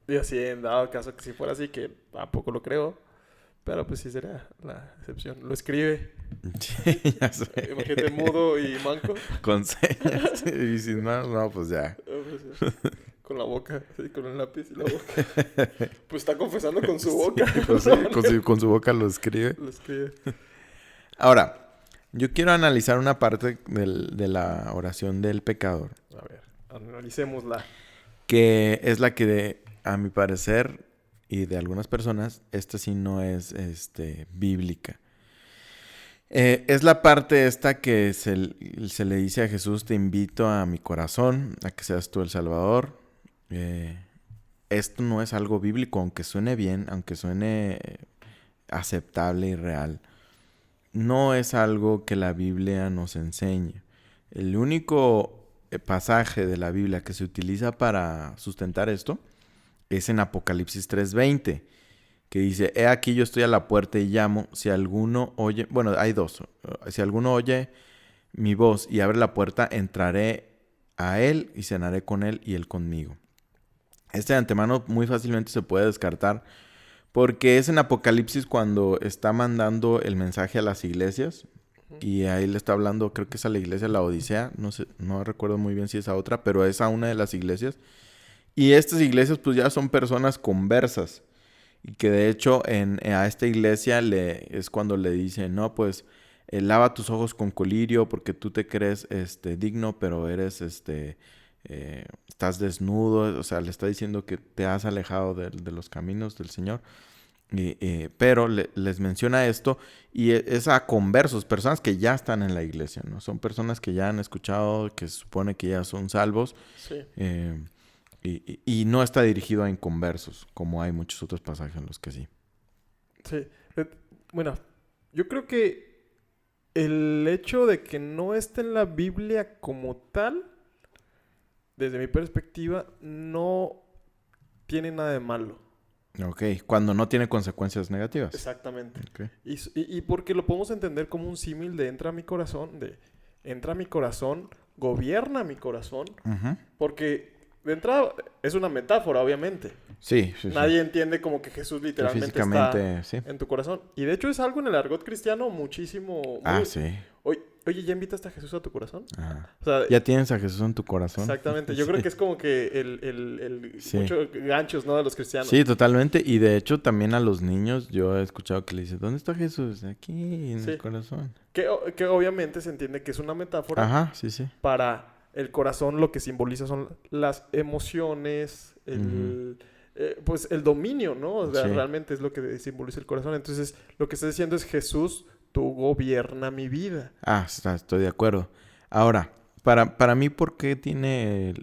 Yo sí, en dado caso que si fuera así, que tampoco lo creo, pero pues sí sería la excepción. Lo escribe. Sí, ya sé. Imagínate mudo y manco. Con señas. Y si no, pues ya. Con la boca, sí, con el lápiz y la boca. Pues está confesando con su boca. Sí, pues sí, con su boca lo escribe. Lo escribe. Ahora, yo quiero analizar una parte de la oración del pecador. A ver, analicémosla. Que es la que, a mi parecer, y de algunas personas, esta sí no es bíblica. Es la parte esta que se le dice a Jesús, te invito a mi corazón, a que seas tú el Salvador. Esto no es algo bíblico, aunque suene bien, aunque suene aceptable y real. No es algo que la Biblia nos enseñe. El único pasaje de la Biblia que se utiliza para sustentar esto es en Apocalipsis 3:20, que dice, he aquí yo estoy a la puerta y llamo, si alguno oye, bueno, hay dos, si alguno oye mi voz y abre la puerta, entraré a él y cenaré con él y él conmigo. De antemano muy fácilmente se puede descartar porque es en Apocalipsis cuando está mandando el mensaje a las iglesias y ahí le está hablando, creo que es a la iglesia de la Odisea, no sé, no recuerdo muy bien si es a otra, pero es a una de las iglesias. Y estas iglesias pues ya son personas conversas y que de hecho a esta iglesia es cuando le dicen, no, pues lava tus ojos con colirio porque tú te crees digno, pero eres estás desnudo. O sea, le está diciendo que te has alejado de los caminos del Señor. Pero les menciona esto y es a conversos, personas que ya están en la iglesia, ¿no? Son personas que ya han escuchado, que se supone que ya son salvos. Sí. Y no está dirigido a inconversos, como hay muchos otros pasajes en los que sí. Sí. Bueno, yo creo que el hecho de que no esté en la Biblia como tal, desde mi perspectiva, no tiene nada de malo. Ok, cuando no tiene consecuencias negativas. Exactamente. Okay. Y porque lo podemos entender como un símil de entra a mi corazón, gobierna mi corazón, porque de entrada es una metáfora, obviamente. Sí. Nadie entiende como que Jesús literalmente está en tu corazón. Y de hecho es algo en el argot cristiano muchísimo... sí. Oye, ¿ya invitaste a Jesús a tu corazón? O sea, ya tienes a Jesús en tu corazón. Exactamente. Yo creo que es como que muchos ganchos, ¿no? De los cristianos. Sí, totalmente. Y de hecho también a los niños yo he escuchado que le dicen, ¿dónde está Jesús? Aquí, en el corazón. Que obviamente se entiende que es una metáfora. Ajá, sí. Para el corazón lo que simboliza son las emociones, pues el dominio, ¿no? O sea, realmente es lo que simboliza el corazón. Entonces, lo que está diciendo es Jesús, tú gobierna mi vida. Estoy de acuerdo. Ahora, Para mí, ¿por qué tiene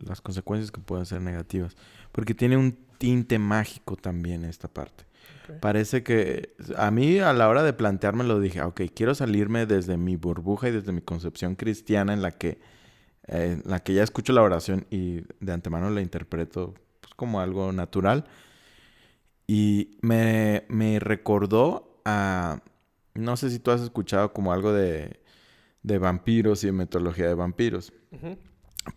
las consecuencias que pueden ser negativas? Porque tiene un tinte mágico también esta parte. Okay. Parece que a mí a la hora de planteármelo dije, ok, quiero salirme desde mi burbuja y desde mi concepción cristiana en la que ya escucho la oración y de antemano la interpreto pues, como algo natural. Y me recordó a... No sé si tú has escuchado como algo de vampiros y de mitología de vampiros. Uh-huh.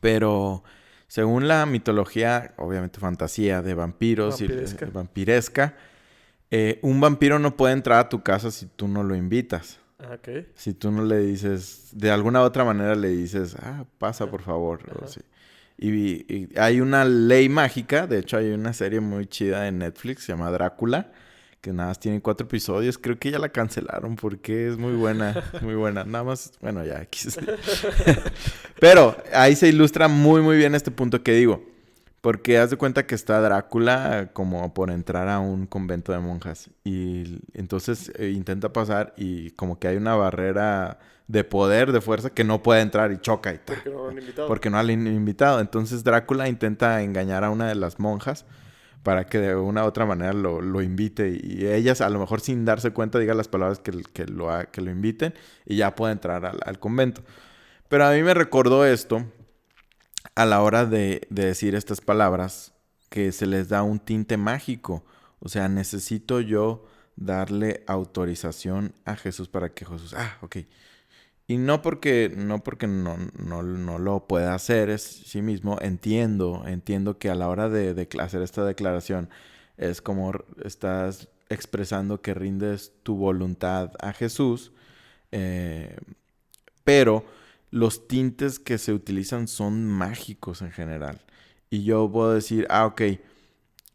Pero según la mitología, obviamente fantasía de vampiros Vampiresca. y vampiresca, un vampiro no puede entrar a tu casa si tú no lo invitas. Ah, ok. Si tú no le dices, de alguna otra manera le dices, pasa por favor. O Ajá. sí. Y hay una ley mágica, de hecho hay una serie muy chida en Netflix, se llama Drácula, que nada más tiene 4 episodios. Creo que ya la cancelaron porque es muy buena, muy buena. Nada más, bueno, ya. Pero ahí se ilustra muy, muy bien este punto que digo. Porque haz de cuenta que está Drácula como por entrar a un convento de monjas. Y entonces intenta pasar y como que hay una barrera de poder, de fuerza, que no puede entrar y choca y tal. Porque no lo han invitado. Porque no lo han invitado. Entonces Drácula intenta engañar a una de las monjas para que de una u otra manera lo invite. Y ellas, a lo mejor sin darse cuenta, digan las palabras que lo inviten y ya puede entrar al convento. Pero a mí me recordó esto a la hora de decir estas palabras, que se les da un tinte mágico. O sea, necesito yo darle autorización a Jesús para que Jesús... ok. Y no porque no lo pueda hacer es sí mismo. Entiendo que a la hora de hacer esta declaración es como estás expresando que rindes tu voluntad a Jesús. Pero los tintes que se utilizan son mágicos en general. Y yo puedo decir, ok,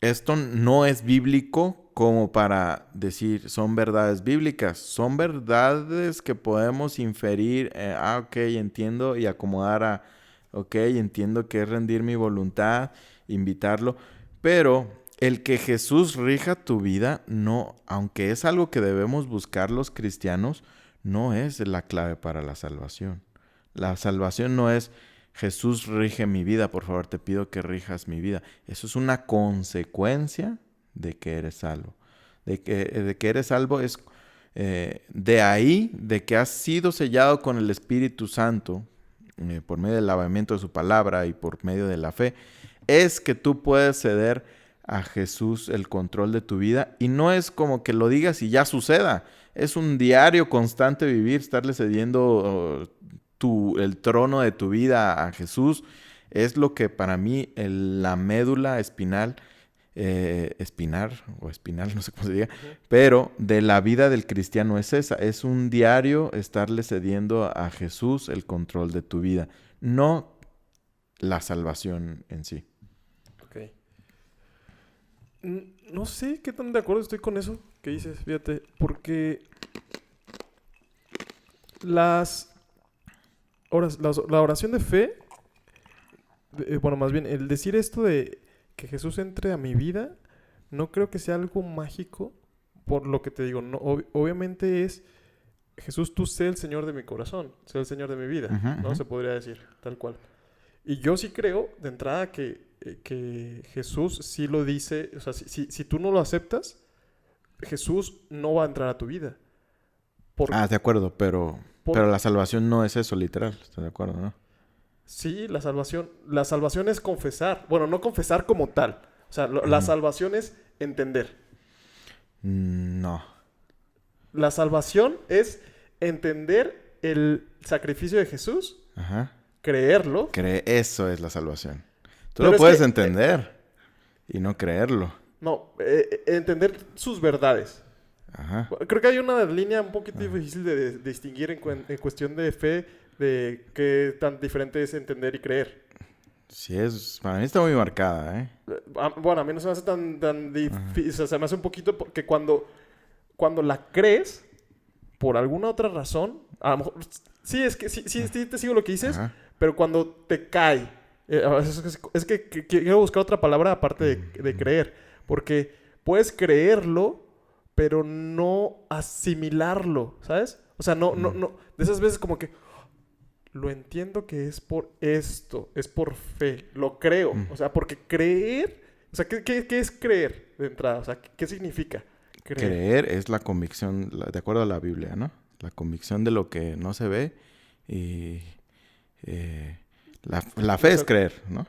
esto no es bíblico como para decir son verdades bíblicas. Son verdades que podemos inferir, ok, entiendo y acomodar a, ok, entiendo que es rendir mi voluntad, invitarlo. Pero el que Jesús rija tu vida, no, aunque es algo que debemos buscar los cristianos, no es la clave para la salvación. La salvación no es Jesús rige mi vida, por favor te pido que rijas mi vida. Eso es una consecuencia de que eres salvo. De que eres salvo es de ahí, de que has sido sellado con el Espíritu Santo por medio del lavamiento de su palabra y por medio de la fe, es que tú puedes ceder a Jesús el control de tu vida. Y no es como que lo digas y ya suceda. Es un diario constante vivir, estarle cediendo el trono de tu vida a Jesús. Es lo que para mí la médula espinal, no sé cómo se diga, pero de la vida del cristiano es esa. Es un diario estarle cediendo a Jesús el control de tu vida, no la salvación en sí. Ok. No sé qué tan de acuerdo estoy con eso que dices, fíjate, porque la oración de fe, bueno, más bien, el decir esto de que Jesús entre a mi vida, no creo que sea algo mágico, por lo que te digo, no, obviamente es, Jesús, tú sé el Señor de mi corazón, sé el Señor de mi vida, ¿no? Se podría decir, tal cual. Y yo sí creo, de entrada, que Jesús sí lo dice, o sea, si tú no lo aceptas, Jesús no va a entrar a tu vida. De acuerdo, pero la salvación no es eso, literal. ¿Estás de acuerdo, no? Sí, la salvación es confesar. Bueno, no confesar como tal. O sea, la salvación es entender. No. La salvación es entender el sacrificio de Jesús, creerlo. Eso es la salvación. Tú lo puedes entender y no creerlo. No, entender sus verdades. Ajá. Creo que hay una línea un poquito difícil de distinguir en cuestión de fe, de qué tan diferente es entender y creer. Sí, para mí está muy marcada, ¿eh? Bueno, a mí no se me hace tan difícil. O sea, se me hace un poquito porque cuando la crees, por alguna otra razón, a lo mejor... Sí, es que sí te sigo lo que dices, pero cuando te cae... es que quiero buscar otra palabra aparte de creer. Porque puedes creerlo, pero no asimilarlo, ¿sabes? O sea, no. De esas veces como que lo entiendo que es por esto, es por fe, lo creo. O sea, porque creer, o sea, ¿qué es creer de entrada? O sea, ¿qué significa creer? Creer es la convicción, de acuerdo a la Biblia, ¿no? La convicción de lo que no se ve y la fe es creer, ¿no?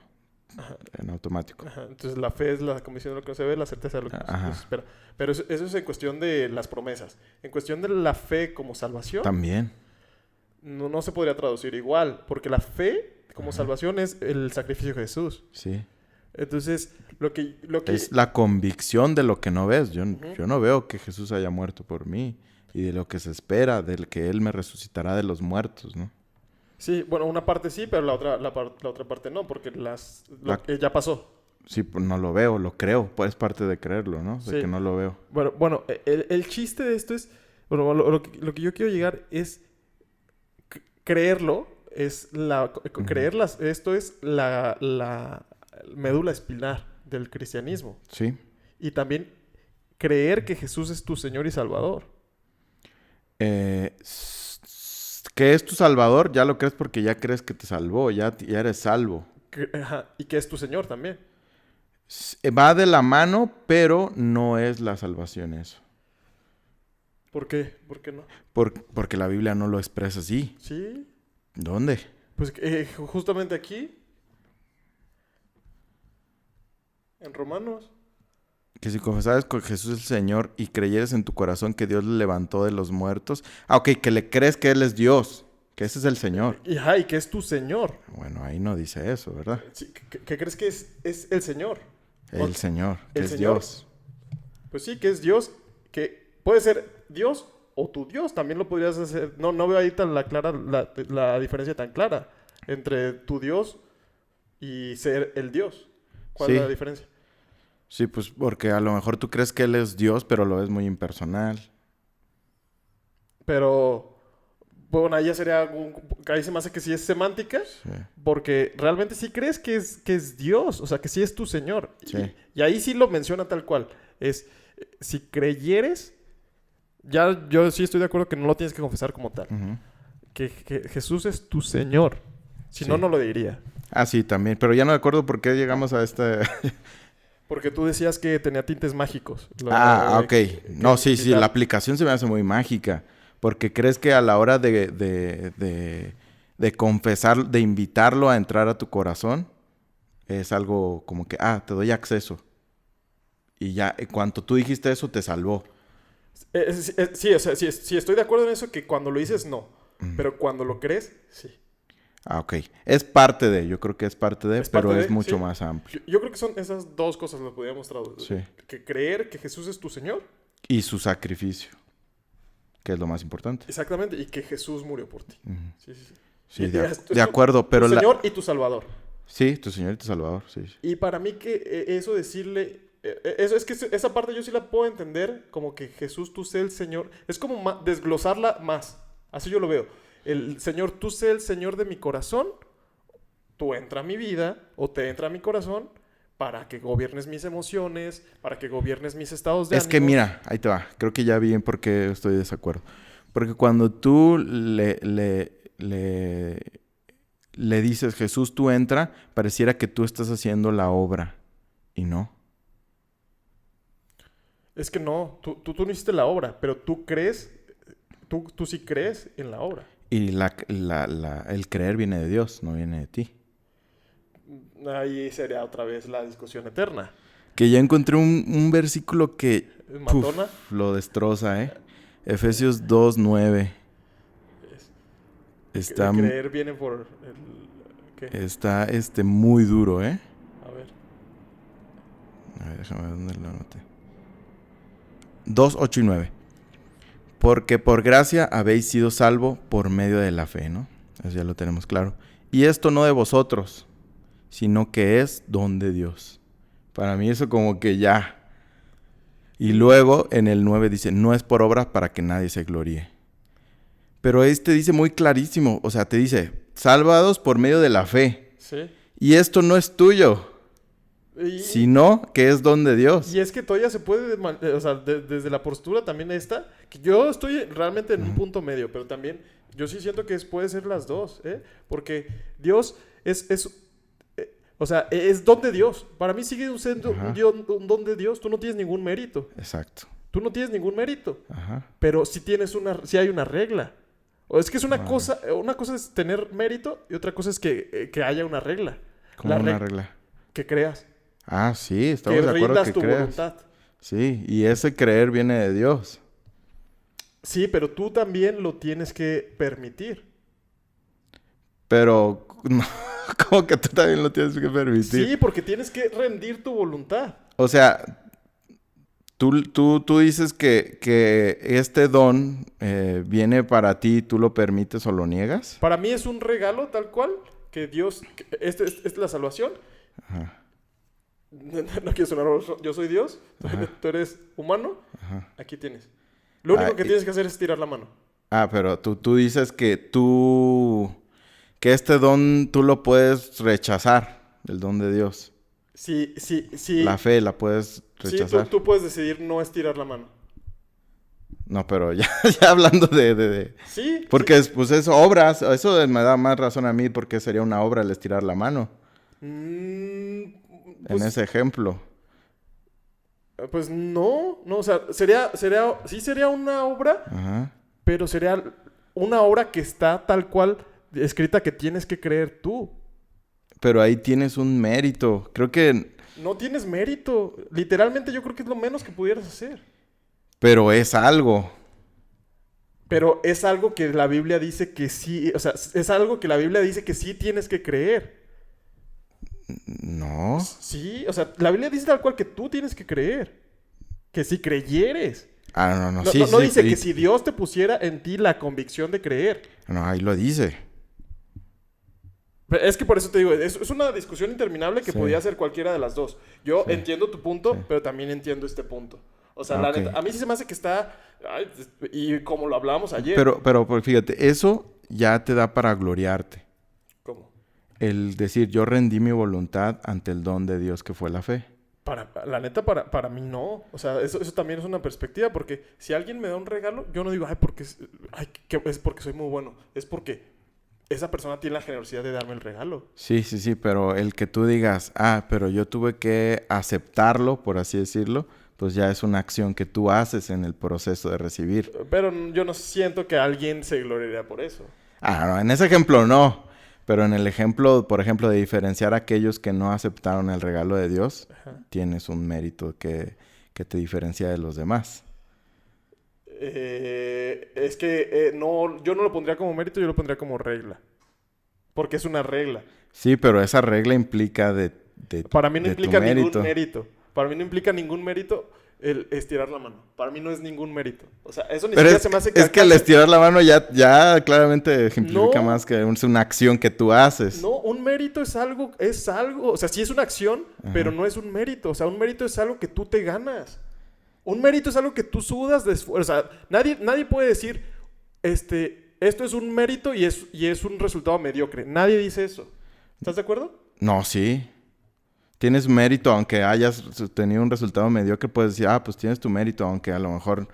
Ajá. En automático. Ajá. Entonces la fe es la convicción de lo que no se ve, la certeza de lo que no se espera. Pero eso es en cuestión de las promesas. En cuestión de la fe como salvación, También. no se podría traducir igual, porque la fe como salvación es el sacrificio de Jesús. Sí. Entonces, lo que es la convicción de lo que no ves. Yo no veo que Jesús haya muerto por mí y de lo que se espera, del que Él me resucitará de los muertos, ¿no? Sí, bueno, una parte sí, pero la otra parte no, porque ya pasó. Sí, pues no lo veo, lo creo. Pues es parte de creerlo, ¿no? De que no lo veo. Bueno, el chiste de esto es... Bueno, lo que yo quiero llegar es... Creerlo es esto es la médula espinal del cristianismo. Sí. Y también creer que Jesús es tu Señor y Salvador. Que es tu Salvador, ya lo crees porque ya crees que te salvó, ya eres salvo. Y que es tu Señor también. Va de la mano, pero no es la salvación eso. ¿Por qué? ¿Por qué no? Porque la Biblia no lo expresa así. ¿Sí? ¿Dónde? Pues justamente aquí. En Romanos. Que si confesares que Jesús es el Señor y creyeres en tu corazón que Dios le levantó de los muertos. Ok, que le crees que Él es Dios, que ese es el Señor. Y que es tu Señor. Bueno, ahí no dice eso, ¿verdad? Sí, ¿qué crees que es el Señor? El Señor, que es Señor, Dios. Pues sí, que es Dios, que puede ser Dios o tu Dios, también lo podrías hacer. No veo ahí tan la diferencia tan clara entre tu Dios y ser el Dios. ¿Cuál es la diferencia? Sí, pues porque a lo mejor tú crees que Él es Dios, pero lo ves muy impersonal. Pero, bueno, ahí ya sería ahí se me hace que sí es semántica, porque realmente sí crees que es Dios, o sea, que sí es tu Señor. Sí. Y ahí sí lo menciona tal cual. Es, si creyeres, ya yo sí estoy de acuerdo que no lo tienes que confesar como tal. Que Jesús es tu Señor. Si no, no lo diría. Ah, sí, también. Pero ya no me acuerdo por qué llegamos a este... Porque tú decías que tenía tintes mágicos. Ok. No, sí, la aplicación se me hace muy mágica. Porque crees que a la hora de confesar, de invitarlo a entrar a tu corazón, es algo como que, te doy acceso. Y ya, en cuanto tú dijiste eso, te salvó. Sí, o sea, sí, estoy de acuerdo en eso, que cuando lo dices, no. Pero cuando lo crees, sí. Ok. Es parte de, yo creo que es parte de, pero es mucho más amplio. Yo creo que son esas dos cosas lo podríamos traducir. Sí. Que creer que Jesús es tu Señor. Y su sacrificio, que es lo más importante. Exactamente, y que Jesús murió por ti. Sí, de acuerdo, pero... Tu Señor y tu Salvador. Sí, tu Señor y tu Salvador, sí. Y para mí que eso decirle... Eso es que esa parte yo sí la puedo entender como que Jesús, tú sé el Señor. Es como desglosarla más. Así yo lo veo. El Señor, tú sé el Señor de mi corazón. Tú entra a mi vida o te entra a mi corazón para que gobiernes mis emociones, para que gobiernes mis estados de ánimo. Es que mira, ahí te va. Creo que ya vi en por qué estoy de desacuerdo. Porque cuando tú le dices, Jesús, tú entra, pareciera que tú estás haciendo la obra. Y no. Es que no, tú no hiciste la obra, pero tú crees, tú sí crees en la obra. Y el creer viene de Dios, no viene de ti. Ahí sería otra vez la discusión eterna. Que ya encontré un versículo que ¿Matona? Lo destroza, ¿eh? Efesios 2:9. Está, el creer viene por ¿qué? Está muy duro, ¿eh? A ver, déjame ver dónde lo anoté. 2, 8 y 9. Porque por gracia habéis sido salvo por medio de la fe, ¿no? Eso ya lo tenemos claro. Y esto no de vosotros, sino que es don de Dios. Para mí eso como que ya. Y luego en el 9 dice, no es por obras para que nadie se gloríe. Pero dice muy clarísimo, o sea, te dice, salvados por medio de la fe. Sí. Y esto no es tuyo. sino que es don de Dios. Y es que todavía se puede, o sea, desde la postura también esta, que yo estoy realmente en un punto medio, pero también yo sí siento que puede ser las dos, ¿eh? Porque Dios o sea, es don de Dios. Para mí sigue siendo un don de Dios. Tú no tienes ningún mérito. Exacto. Tú no tienes ningún mérito. Ajá. Pero sí sí hay una regla. O es que es una cosa es tener mérito y otra cosa es que haya una regla. ¿Cómo una regla? Que creas. Ah, sí, estamos de acuerdo que tu creas. voluntad. Sí, y ese creer viene de Dios. Sí, pero tú también lo tienes que permitir. Pero, ¿cómo que tú también lo tienes que permitir? Sí, porque tienes que rendir tu voluntad. O sea, tú dices que este don viene para ti, ¿tú lo permites o lo niegas? Para mí es un regalo tal cual que Dios... Esta es la salvación. Ajá. No quiero sonar... Yo soy Dios, tú eres humano. Ajá. Aquí tienes. Lo único que tienes que hacer es tirar la mano. Ah, pero tú dices que que este don tú lo puedes rechazar, el don de Dios. Sí. La fe la puedes rechazar. Sí, tú puedes decidir no estirar la mano. No, pero ya hablando de... Sí. Porque pues es obras, eso me da más razón a mí porque sería una obra el estirar la mano. Pues, en ese ejemplo. Pues no, o sea, sí sería una obra, Ajá. pero sería una obra que está tal cual escrita que tienes que creer tú. Pero ahí tienes un mérito. Creo que... No tienes mérito. Literalmente yo creo que es lo menos que pudieras hacer. Pero es algo. Pero es algo que la Biblia dice que sí, o sea, es algo que la Biblia dice que sí tienes que creer. No. Sí, o sea, la Biblia dice tal cual que tú tienes que creer. Que si creyeres. Ah, no, No sí, dice sí. que si Dios te pusiera en ti la convicción de creer. No, ahí lo dice. Es que por eso te digo, es una discusión interminable que podía ser cualquiera de las dos. Yo entiendo tu punto, pero también entiendo este punto. O sea, la neta, a mí sí se me hace que está... Ay, y como lo hablábamos ayer. Pero fíjate, eso ya te da para gloriarte. ¿Cómo? El decir, yo rendí mi voluntad ante el don de Dios que fue la fe. La neta, para mí no. O sea, eso también es una perspectiva. Porque si alguien me da un regalo, yo no digo, es porque soy muy bueno. Es porque esa persona tiene la generosidad de darme el regalo. Sí, pero el que tú digas, pero yo tuve que aceptarlo, por así decirlo, pues ya es una acción que tú haces en el proceso de recibir. Pero yo no siento que alguien se gloriaría por eso. No, en ese ejemplo no. Pero en el ejemplo, por ejemplo, de diferenciar a aquellos que no aceptaron el regalo de Dios, tienes un mérito que te diferencia de los demás. Es que yo no lo pondría como mérito, yo lo pondría como regla. Porque es una regla. Sí, pero esa regla implica Para mí no implica ningún ningún mérito. Para mí no implica ningún mérito el estirar la mano. Para mí no es ningún mérito. O sea, eso ni siquiera se me hace que... Es que el estirar la mano ya claramente ejemplifica más que es una acción que tú haces. No, un mérito es algo. O sea, sí es una acción, pero no es un mérito. O sea, un mérito es algo que tú te ganas. Un mérito es algo que tú sudas de esfuerzo. O sea, nadie puede decir, esto es un mérito y es un resultado mediocre. Nadie dice eso. ¿Estás de acuerdo? No, sí. Tienes mérito, aunque hayas tenido un resultado mediocre, puedes decir, pues tienes tu mérito, aunque a lo mejor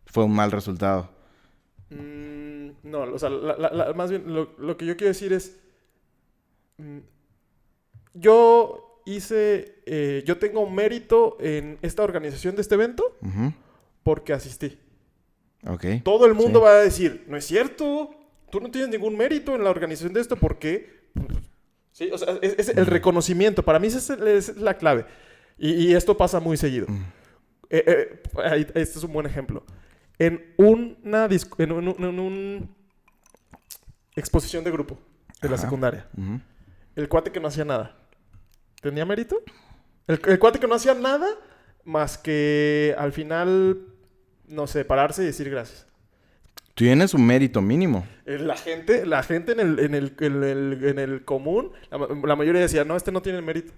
fue un mal resultado. No, o sea, más bien lo que yo quiero decir es, yo tengo mérito en esta organización de este evento porque asistí. Okay. Todo el mundo va a decir, no es cierto, tú no tienes ningún mérito en la organización de esto porque... Sí, o sea, es el reconocimiento. Para mí esa es la clave. Y esto pasa muy seguido. Este es un buen ejemplo. En una exposición de grupo de la secundaria, el cuate que no hacía nada, ¿tenía mérito? El cuate que no hacía nada más que al final, no sé, pararse y decir gracias. Tienes un mérito mínimo. La gente en el común, la mayoría decía, no, no tiene mérito.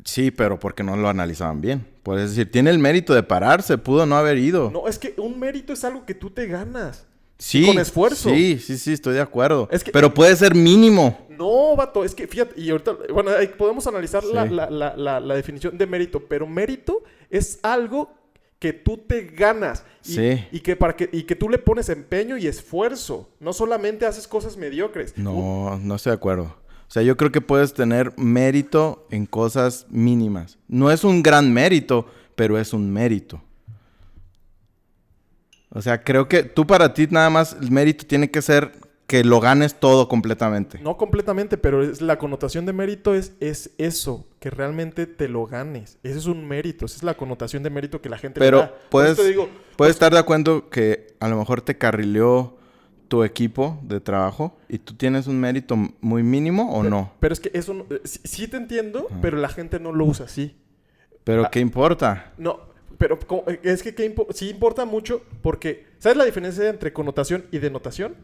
Sí, pero porque no lo analizaban bien. Puedes decir, tiene el mérito de pararse, pudo no haber ido. No, es que un mérito es algo que tú te ganas. Sí, con esfuerzo. Sí, estoy de acuerdo. Es que, pero puede ser mínimo. No, vato, es que fíjate, y ahorita, bueno, ahí podemos analizar Sí. la definición de mérito, pero mérito es algo que tú te ganas Sí. y que tú le pones empeño y esfuerzo. No solamente haces cosas mediocres. No estoy de acuerdo. O sea, yo creo que puedes tener mérito en cosas mínimas. No es un gran mérito, pero es un mérito. O sea, creo que tú para ti nada más el mérito tiene que ser que lo ganes todo completamente. No completamente, pero la connotación de mérito es eso, que realmente te lo ganes. Ese es un mérito, esa es la connotación de mérito que la gente le da. Pero puedes estar de acuerdo que a lo mejor te carrileó tu equipo de trabajo y tú tienes un mérito muy mínimo o no. Pero es que eso sí te entiendo, pero la gente no lo usa así. Pero ¿qué importa? No, pero es que sí importa mucho porque ¿sabes la diferencia entre connotación y denotación?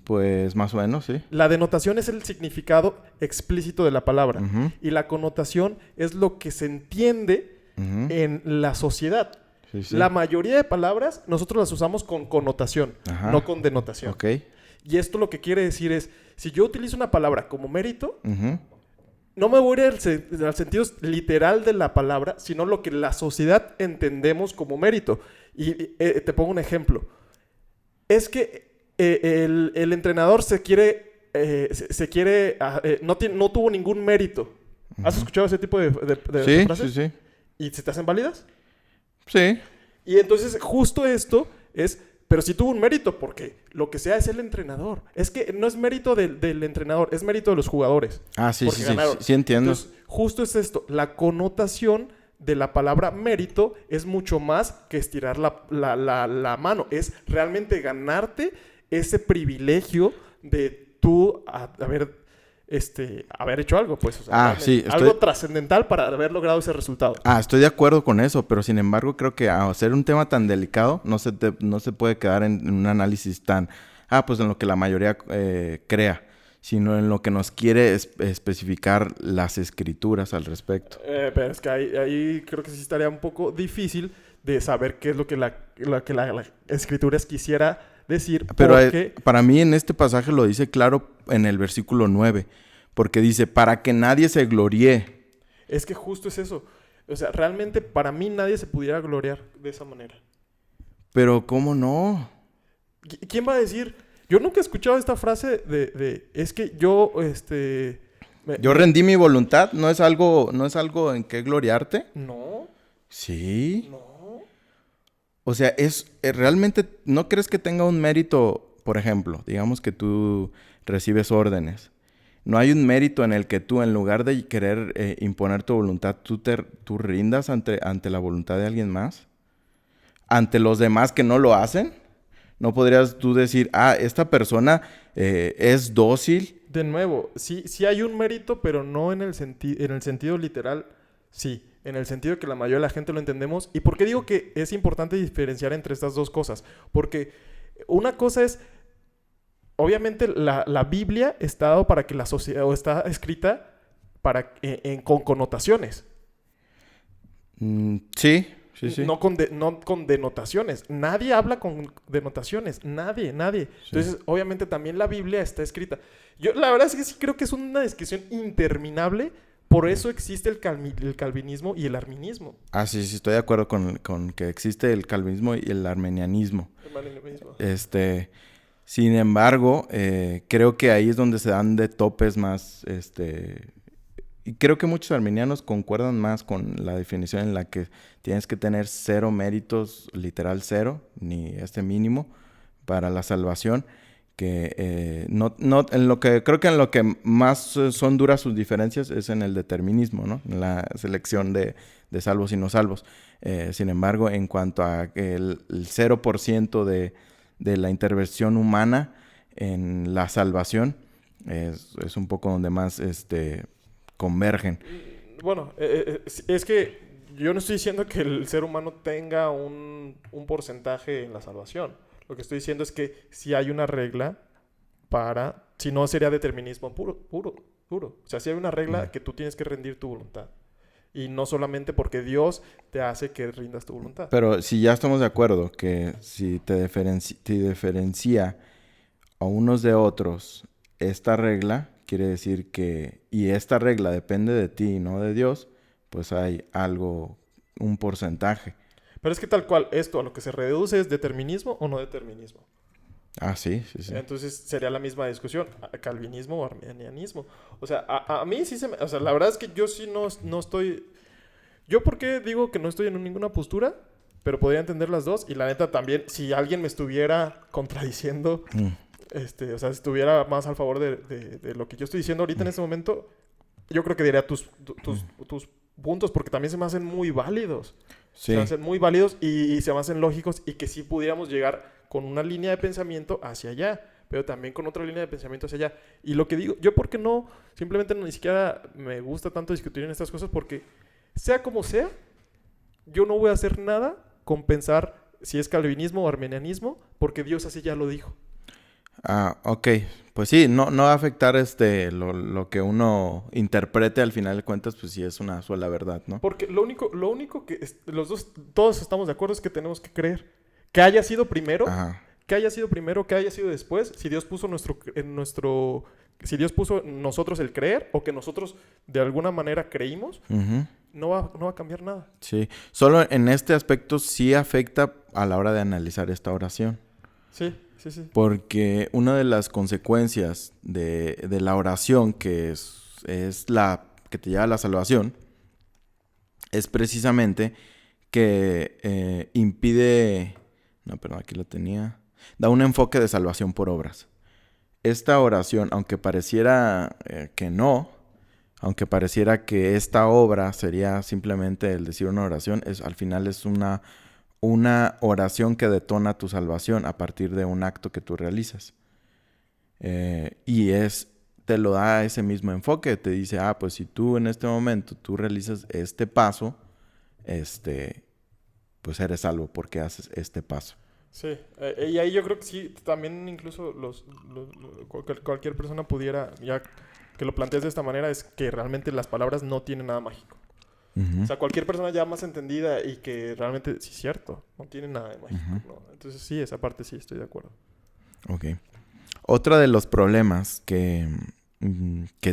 Pues más o menos, sí. La denotación es el significado explícito de la palabra Uh-huh. y la connotación es lo que se entiende Uh-huh. en la sociedad. Sí, sí. La mayoría de palabras nosotros las usamos con connotación, Ajá. no con denotación. Ok. Y esto lo que quiere decir es, si yo utilizo una palabra como mérito, Uh-huh. no me voy a ir al sentido literal de la palabra, sino lo que la sociedad entendemos como mérito. Y te pongo un ejemplo. Es que el entrenador no tuvo ningún mérito. ¿Has escuchado ese tipo de frases? Sí. ¿Y se te hacen válidas? Sí. Y entonces justo esto es, pero sí tuvo un mérito, porque lo que sea es el entrenador. Es que no es mérito del entrenador, es mérito de los jugadores. Ah, sí, porque ganaron. sí entiendo. Entonces, justo es esto, la connotación de la palabra mérito es mucho más que estirar la mano. Es realmente ganarte ese privilegio de tú haber hecho algo, pues. O sea, sí, algo trascendental para haber logrado ese resultado. Estoy de acuerdo con eso, pero sin embargo creo que al ser un tema tan delicado no se puede quedar en un análisis tan, pues en lo que la mayoría crea, sino en lo que nos quiere especificar las escrituras al respecto. Pero es que ahí creo que sí estaría un poco difícil de saber qué es lo que la escritura quisiera decir. Pero para mí en este pasaje lo dice claro en el versículo 9, porque dice, para que nadie se gloríe. Es que justo es eso. O sea, realmente para mí nadie se pudiera gloriar de esa manera. Pero ¿cómo no? ¿Quién va a decir? Yo nunca he escuchado esta frase es que yo, yo rendí mi voluntad, ¿no es algo en qué gloriarte? No. Sí. No. O sea, realmente, ¿no crees que tenga un mérito? Por ejemplo, digamos que tú recibes órdenes. ¿No hay un mérito en el que tú, en lugar de querer imponer tu voluntad, tú rindas ante la voluntad de alguien más? ¿Ante los demás que no lo hacen? ¿No podrías tú decir, esta persona es dócil? De nuevo, sí hay un mérito, pero no en el sentido literal, sí. En el sentido que la mayoría de la gente lo entendemos. ¿Y por qué digo que es importante diferenciar entre estas dos cosas? Porque una cosa es, obviamente la Biblia está dado para que la sociedad, o está escrita con connotaciones. Sí. No con denotaciones. Nadie habla con denotaciones. Nadie. Sí. Entonces, obviamente también la Biblia está escrita. Yo la verdad es que sí creo que es una discusión interminable. Por eso existe el calvinismo y el arminiismo. Sí, estoy de acuerdo con que existe el calvinismo y el armenianismo. Sin embargo, creo que ahí es donde se dan de topes más, y creo que muchos armenianos concuerdan más con la definición en la que tienes que tener 0 méritos, literal 0, ni mínimo, para la salvación. Que creo que en lo que más son duras sus diferencias es en el determinismo, ¿no? En la selección de salvos y no salvos. Sin embargo, en cuanto a el 0% de la intervención humana en la salvación, es un poco donde más convergen. Bueno, es que yo no estoy diciendo que el ser humano tenga un porcentaje en la salvación. Lo que estoy diciendo es que si hay una regla si no sería determinismo puro. O sea, si hay una regla que tú tienes que rendir tu voluntad. Y no solamente porque Dios te hace que rindas tu voluntad. Pero si ya estamos de acuerdo que si te diferencia a unos de otros esta regla, quiere decir que, y esta regla depende de ti y no de Dios, pues hay algo, un porcentaje. Pero es que tal cual, esto a lo que se reduce es determinismo o no determinismo. Ah, sí. Entonces sería la misma discusión, calvinismo o arminianismo. O sea, a mí sí se me... O sea, la verdad es que yo sí no estoy... Yo por qué digo que no estoy en ninguna postura, pero podría entender las dos. Y la neta también, si alguien me estuviera contradiciendo, o sea, si estuviera más al favor de lo que yo estoy diciendo ahorita en este momento, yo creo que diría tus puntos, porque también se me hacen muy válidos. Sí. Se me hacen muy válidos y se me hacen lógicos y que sí pudiéramos llegar con una línea de pensamiento hacia allá, pero también con otra línea de pensamiento hacia allá. Y lo que digo, yo porque no, simplemente ni siquiera me gusta tanto discutir en estas cosas porque sea como sea, yo no voy a hacer nada con pensar si es calvinismo o arminianismo, porque Dios así ya lo dijo. Ah, ok. Pues sí, no va a afectar lo que uno interprete al final de cuentas, pues sí es una sola verdad, ¿no? Porque lo único que los dos, todos estamos de acuerdo es que tenemos que creer. Que haya sido primero, Ajá. que haya sido primero, que haya sido después, si Dios puso si Dios puso en nosotros el creer, o que nosotros de alguna manera creímos, Uh-huh. no va a cambiar nada. Sí. Solo en este aspecto sí afecta a la hora de analizar esta oración. Sí. Porque una de las consecuencias de la oración, que es la que te lleva a la salvación, es precisamente que impide... No, perdón, aquí lo tenía. Da un enfoque de salvación por obras. Esta oración, aunque pareciera que no, aunque pareciera que esta obra sería simplemente el decir una oración, al final es una oración que detona tu salvación a partir de un acto que tú realizas. Y te lo da ese mismo enfoque. Te dice, pues si tú en este momento tú realizas este paso, pues eres salvo porque haces este paso. Sí, y ahí yo creo que sí, también incluso cualquier persona pudiera, ya que lo plantees de esta manera, es que realmente las palabras no tienen nada mágico. Uh-huh. O sea, cualquier persona ya más entendida y que realmente, sí es cierto, no tiene nada de mágico, Uh-huh. ¿no? Entonces sí, esa parte sí estoy de acuerdo. Ok. Otro de los problemas que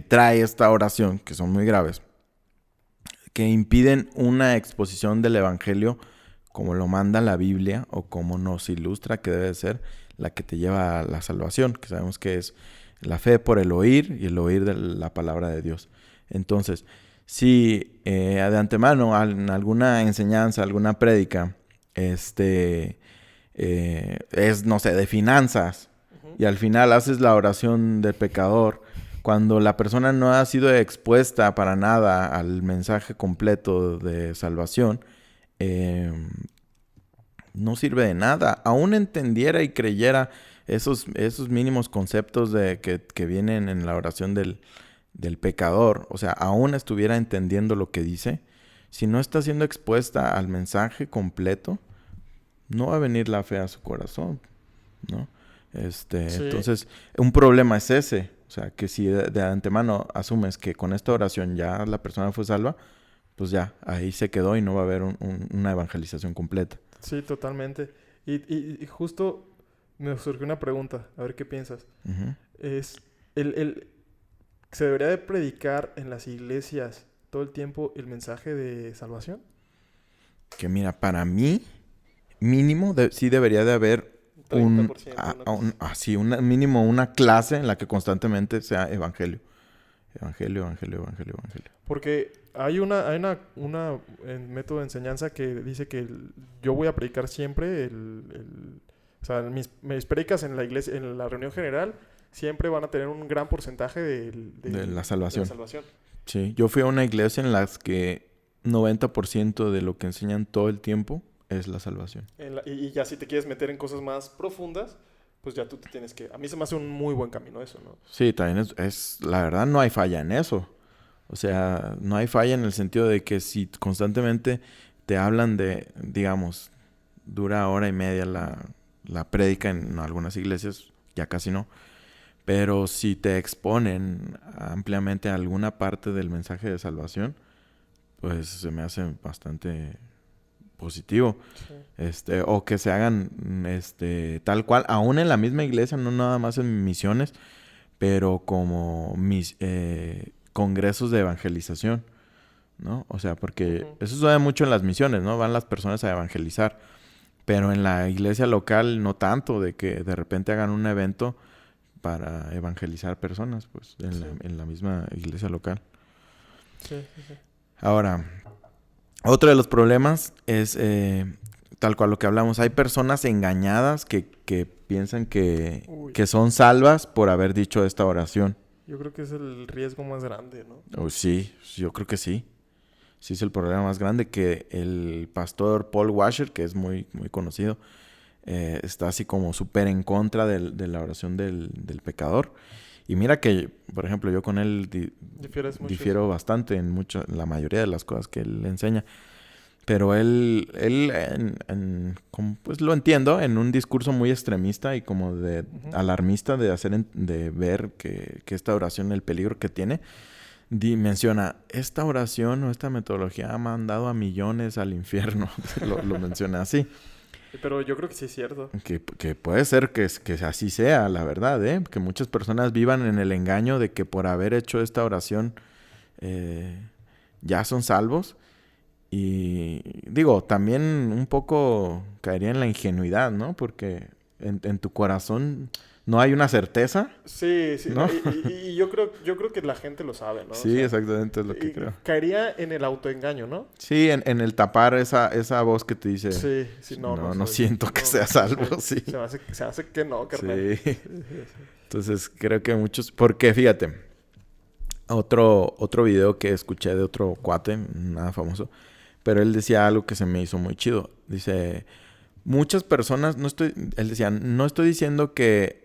trae esta oración, que son muy graves, que impiden una exposición del evangelio como lo manda la Biblia o como nos ilustra que debe ser la que te lleva a la salvación, que sabemos que es la fe por el oír y el oír de la palabra de Dios. Entonces, si de antemano en alguna enseñanza, alguna prédica, es, no sé, de finanzas, uh-huh, y al final haces la oración del pecador, cuando la persona no ha sido expuesta para nada al mensaje completo de salvación, no sirve de nada. Aún entendiera y creyera esos mínimos conceptos que vienen en la oración del pecador, o sea, aún estuviera entendiendo lo que dice, si no está siendo expuesta al mensaje completo, no va a venir la fe a su corazón, ¿no? Sí. Entonces, un problema es ese. O sea, que si de antemano asumes que con esta oración ya la persona fue salva, pues ya, ahí se quedó y no va a haber una evangelización completa. Sí, totalmente. Y justo me surgió una pregunta, a ver qué piensas. Uh-huh. ¿Se debería de predicar en las iglesias todo el tiempo el mensaje de salvación? Que mira, para mí, mínimo, sí debería de haber mínimo una clase en la que constantemente sea evangelio. Evangelio. Porque hay un método de enseñanza que dice que yo voy a predicar siempre o sea, mis predicas en la iglesia, en la reunión general, siempre van a tener un gran porcentaje de la salvación. De la salvación. Sí, yo fui a una iglesia en la que 90% de lo que enseñan todo el tiempo es la salvación. Y ya si te quieres meter en cosas más profundas, pues ya tú te tienes que... A mí se me hace un muy buen camino eso, ¿no? Sí, también la verdad no hay falla en eso. O sea, no hay falla en el sentido de que si constantemente te hablan de, digamos, dura hora y media la prédica en algunas iglesias, ya casi no. Pero si te exponen ampliamente a alguna parte del mensaje de salvación, pues se me hace bastante positivo. Sí. O que se hagan tal cual, aún en la misma iglesia, no nada más en misiones, pero como congresos de evangelización, ¿no? O sea, porque eso sucede mucho en las misiones, ¿no? Van las personas a evangelizar, pero en la iglesia local no tanto, de que de repente hagan un evento para evangelizar personas, pues, en la misma iglesia local. Sí. Ahora, otro de los problemas es, tal cual lo que hablamos, hay personas engañadas que piensan que son salvas por haber dicho esta oración. Yo creo que es el riesgo más grande, ¿no? Sí, yo creo que sí. Sí es el problema más grande, que el pastor Paul Washer, que es muy, muy conocido, está así como súper en contra de la oración del pecador. Y mira que, por ejemplo, yo con él difiero bastante en la mayoría de las cosas que él enseña. Pero él pues lo entiendo, en un discurso muy extremista y como de alarmista de ver que esta oración, el peligro que tiene, menciona, esta oración o esta metodología ha mandado a millones al infierno. lo menciona así. Pero yo creo que sí es cierto. Que puede ser que así sea, la verdad, ¿eh? Que muchas personas vivan en el engaño de que por haber hecho esta oración ya son salvos. Y digo, también un poco caería en la ingenuidad, ¿no? Porque en tu corazón no hay una certeza. Sí, ¿no? Y yo creo que la gente lo sabe, ¿no? Sí, o sea, exactamente es lo que creo. Caería en el autoengaño, ¿no? Sí, en el tapar esa voz que te dice... Sí, no siento que sea salvo, sí. Se hace que no, carnal. Sí. Entonces, creo que muchos... Porque, fíjate, otro video que escuché de otro cuate, nada famoso, pero él decía algo que se me hizo muy chido. Dice, muchas personas, él decía, no estoy diciendo que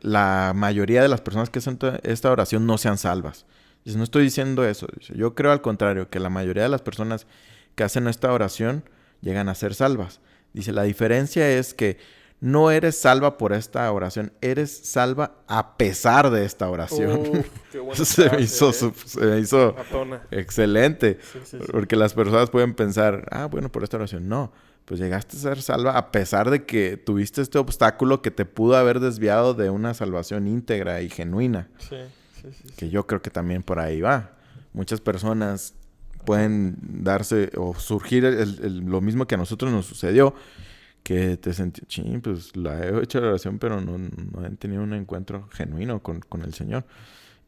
la mayoría de las personas que hacen esta oración no sean salvas. Dice, no estoy diciendo eso. Dice, yo creo al contrario, que la mayoría de las personas que hacen esta oración llegan a ser salvas. Dice, la diferencia es que no eres salva por esta oración, eres salva a pesar de esta oración. Qué buena se me hizo excelente. Sí. Porque las personas pueden pensar, bueno, por esta oración. No, pues llegaste a ser salva a pesar de que tuviste este obstáculo que te pudo haber desviado de una salvación íntegra y genuina. Sí. Que yo creo que también por ahí va. Muchas personas pueden darse o surgir lo mismo que a nosotros nos sucedió, que te sentí, pues la he hecho la oración, pero no he tenido un encuentro genuino con el Señor.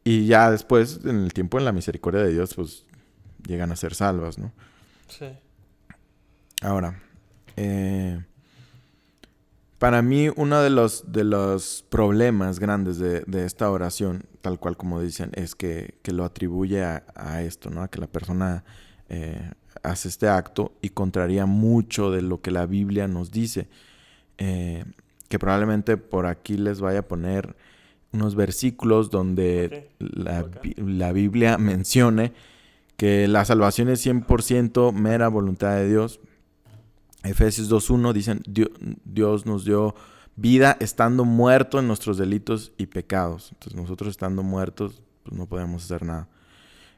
Y ya después, en el tiempo, en la misericordia de Dios, pues llegan a ser salvas, ¿no? Sí. Ahora, para mí, uno de los problemas grandes de esta oración, tal cual como dicen, es que lo atribuye a esto, ¿no? A que la persona hace este acto y contraría mucho de lo que la Biblia nos dice. Que probablemente por aquí les vaya a poner unos versículos donde la Biblia mencione que la salvación es 100% mera voluntad de Dios. Efesios 2.1 dicen, Dios nos dio vida estando muertos en nuestros delitos y pecados. Entonces nosotros estando muertos, pues no podemos hacer nada.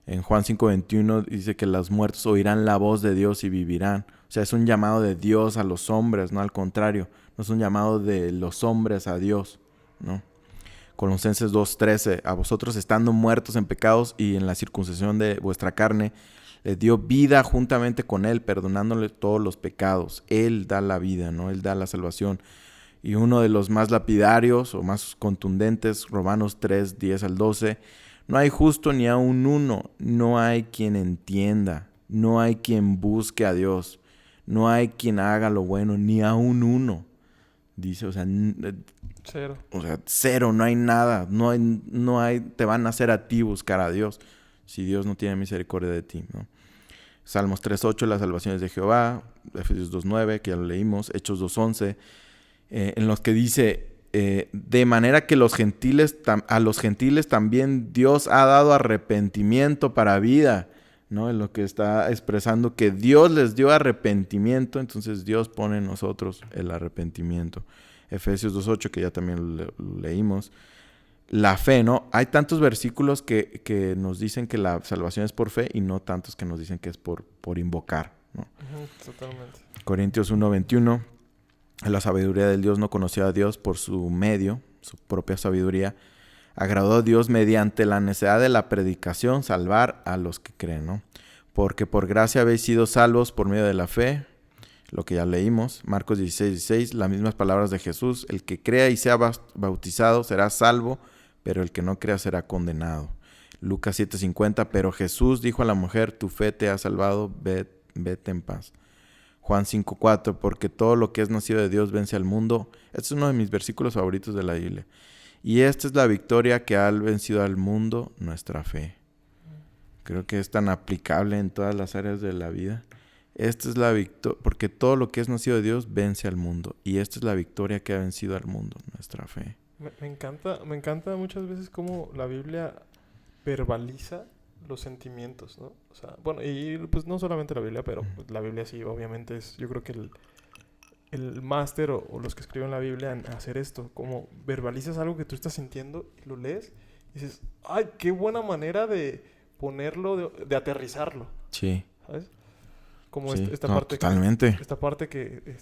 En Juan 5.21 dice que los muertos oirán la voz de Dios y vivirán. O sea, es un llamado de Dios a los hombres, no al contrario. No es un llamado de los hombres a Dios, ¿no? Colosenses 2.13, a vosotros estando muertos en pecados y en la circuncisión de vuestra carne, le dio vida juntamente con Él, perdonándole todos los pecados. Él da la vida, ¿no? Él da la salvación. Y uno de los más lapidarios o más contundentes, Romanos 3:10-12, no hay justo ni aun uno, no hay quien entienda, no hay quien busque a Dios, no hay quien haga lo bueno, ni aun uno. Dice, o sea, cero. O sea, cero, no hay nada, no hay, te van a hacer a ti buscar a Dios, si Dios no tiene misericordia de ti, ¿no? Salmos 3.8, las salvaciones de Jehová, Efesios 2.9, que ya lo leímos, Hechos 2.11, en los que dice, de manera que a los gentiles también Dios ha dado arrepentimiento para vida, ¿no? En lo que está expresando que Dios les dio arrepentimiento, entonces Dios pone en nosotros el arrepentimiento. Efesios 2.8, que ya también lo leímos. la fe, ¿no? Hay tantos versículos que nos dicen que la salvación es por fe y no tantos que nos dicen que es por invocar, ¿no? Totalmente. Corintios 1:21, la sabiduría del Dios no conoció a Dios por su medio, su propia sabiduría. Agradó a Dios mediante la necesidad de la predicación salvar a los que creen, ¿no? Porque por gracia habéis sido salvos por medio de la fe, lo que ya leímos, Marcos 16:16, las mismas palabras de Jesús, el que crea y sea bautizado será salvo, pero el que no crea será condenado. Lucas 7:50, pero Jesús dijo a la mujer, tu fe te ha salvado, vete en paz. Juan 5:4, porque todo lo que es nacido de Dios vence al mundo. Este es uno de mis versículos favoritos de la Biblia. Y esta es la victoria que ha vencido al mundo, nuestra fe. Creo que es tan aplicable en todas las áreas de la vida. Esta es la victoria, porque todo lo que es nacido de Dios vence al mundo. Y esta es la victoria que ha vencido al mundo, nuestra fe. Me encanta muchas veces cómo la Biblia verbaliza los sentimientos, ¿no? O sea, bueno, y pues no solamente la Biblia, pero pues, la Biblia sí, obviamente es, yo creo que el máster o los que escriben la Biblia en hacer esto, como verbalizas algo que tú estás sintiendo y lo lees y dices, ay, qué buena manera de ponerlo, de aterrizarlo. Sí. ¿Sabes? Como sí, esta no, parte totalmente. esta parte que,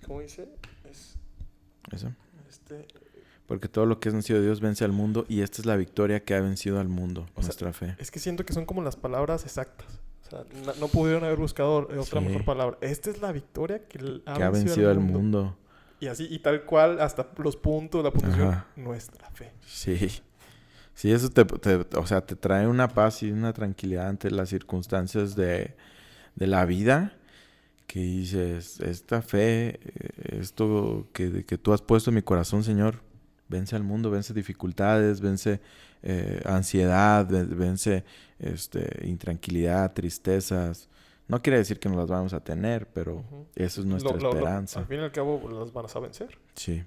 ¿cómo dice? Eso. Porque todo lo que es nacido de Dios vence al mundo y esta es la victoria que ha vencido al mundo, nuestra fe. Es que siento que son como las palabras exactas. O sea, no pudieron haber buscado otra mejor palabra. Esta es la victoria que ha vencido al mundo. Y así, y tal cual, hasta los puntos, la puntuación, nuestra fe. Sí. Sí, eso te trae una paz y una tranquilidad ante las circunstancias de la vida. Que dices, esta fe, esto que tú has puesto en mi corazón, Señor, vence al mundo, vence dificultades, vence ansiedad, vence intranquilidad, tristezas. No quiere decir que no las vamos a tener, pero eso es nuestra esperanza. Al fin y al cabo las van a vencer. Sí.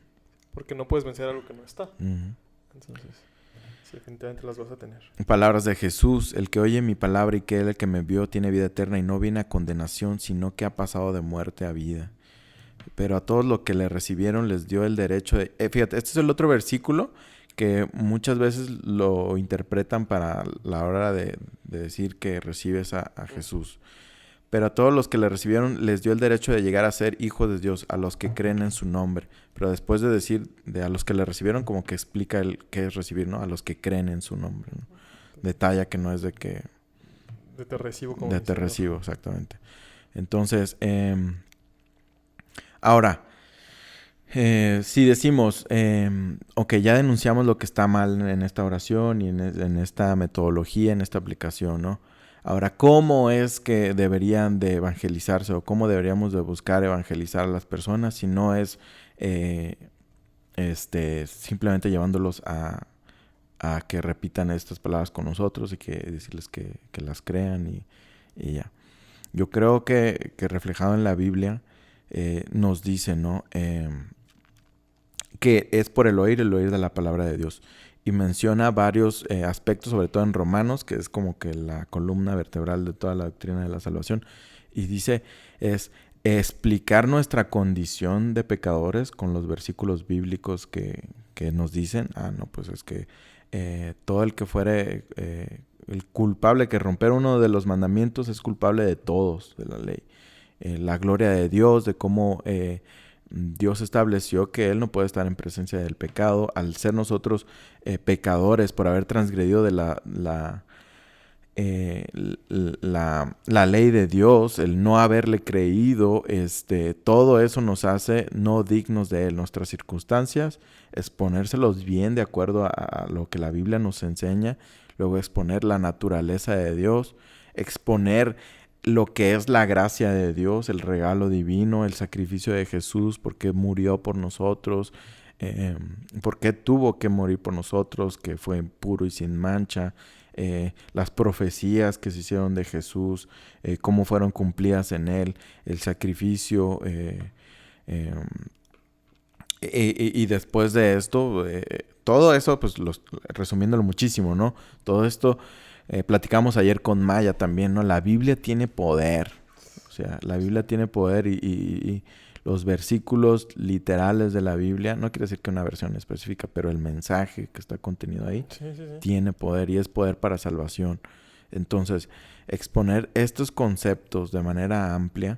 Porque no puedes vencer algo que no está. Entonces, sí, definitivamente las vas a tener. Palabras de Jesús, el que oye mi palabra y que él el que me vio tiene vida eterna y no viene a condenación, sino que ha pasado de muerte a vida. Pero a todos los que le recibieron les dio el derecho de... fíjate, este es el otro versículo que muchas veces lo interpretan para la hora de decir que recibes a Jesús. Pero a todos los que le recibieron les dio el derecho de llegar a ser hijos de Dios, a los que creen en su nombre. Pero después de decir a los que le recibieron, como que explica qué es recibir, ¿no? A los que creen en su nombre, ¿no? Detalla que no es de que... De te recibo como... De te recibo, exactamente. Entonces, ahora, si decimos, ok, ya denunciamos lo que está mal en esta oración y en esta metodología, en esta aplicación, ¿no? Ahora, ¿cómo es que deberían de evangelizarse o cómo deberíamos de buscar evangelizar a las personas si no es simplemente llevándolos a que repitan estas palabras con nosotros y que decirles que las crean y ya? Yo creo que reflejado en la Biblia nos dice, ¿no? Que es por el oír de la palabra de Dios. Y menciona varios aspectos, sobre todo en Romanos, que es como que la columna vertebral de toda la doctrina de la salvación. Y dice, es explicar nuestra condición de pecadores con los versículos bíblicos que nos dicen, no, pues es que todo el que fuere el culpable que romper uno de los mandamientos es culpable de todos, de la ley. La gloria de Dios, de cómo... Dios estableció que Él no puede estar en presencia del pecado. Al ser nosotros pecadores por haber transgredido de la ley de Dios, el no haberle creído, todo eso nos hace no dignos de Él. Nuestras circunstancias, exponérselos bien de acuerdo a lo que la Biblia nos enseña, luego exponer la naturaleza de Dios, exponer lo que es la gracia de Dios, el regalo divino, el sacrificio de Jesús, porque murió por nosotros, porque tuvo que morir por nosotros, que fue puro y sin mancha, las profecías que se hicieron de Jesús, cómo fueron cumplidas en Él, el sacrificio, y después de esto, todo eso, pues resumiéndolo muchísimo, ¿no? Todo esto... platicamos ayer con Maya también, ¿no? La Biblia tiene poder. O sea, la Biblia tiene poder y los versículos literales de la Biblia, no quiere decir que una versión específica, pero el mensaje que está contenido ahí tiene poder y es poder para salvación. Entonces, exponer estos conceptos de manera amplia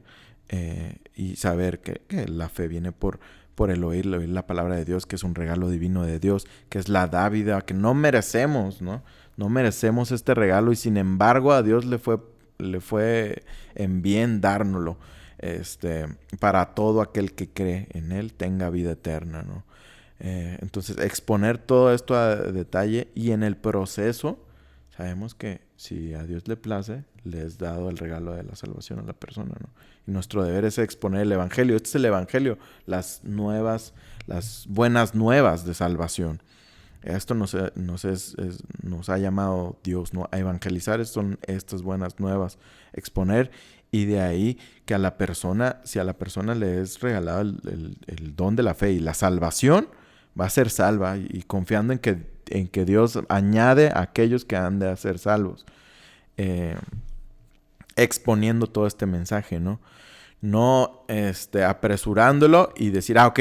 y saber que la fe viene por el oír la palabra de Dios, que es un regalo divino de Dios, que es la dávida, que no merecemos, ¿no? No merecemos este regalo y sin embargo a Dios le fue en bien dárnoslo, para todo aquel que cree en Él tenga vida eterna, ¿no? Entonces, exponer todo esto a detalle y en el proceso sabemos que si a Dios le place, le es dado el regalo de la salvación a la persona, ¿no? Y nuestro deber es exponer el Evangelio. Este es el Evangelio, las buenas nuevas de salvación. Esto nos ha llamado Dios, ¿no? A evangelizar son estas buenas nuevas. Exponer y de ahí que si a la persona le es regalado el don de la fe y la salvación, va a ser salva y confiando en que Dios añade a aquellos que han de ser salvos. Exponiendo todo este mensaje, ¿no? No apresurándolo y decir, ok,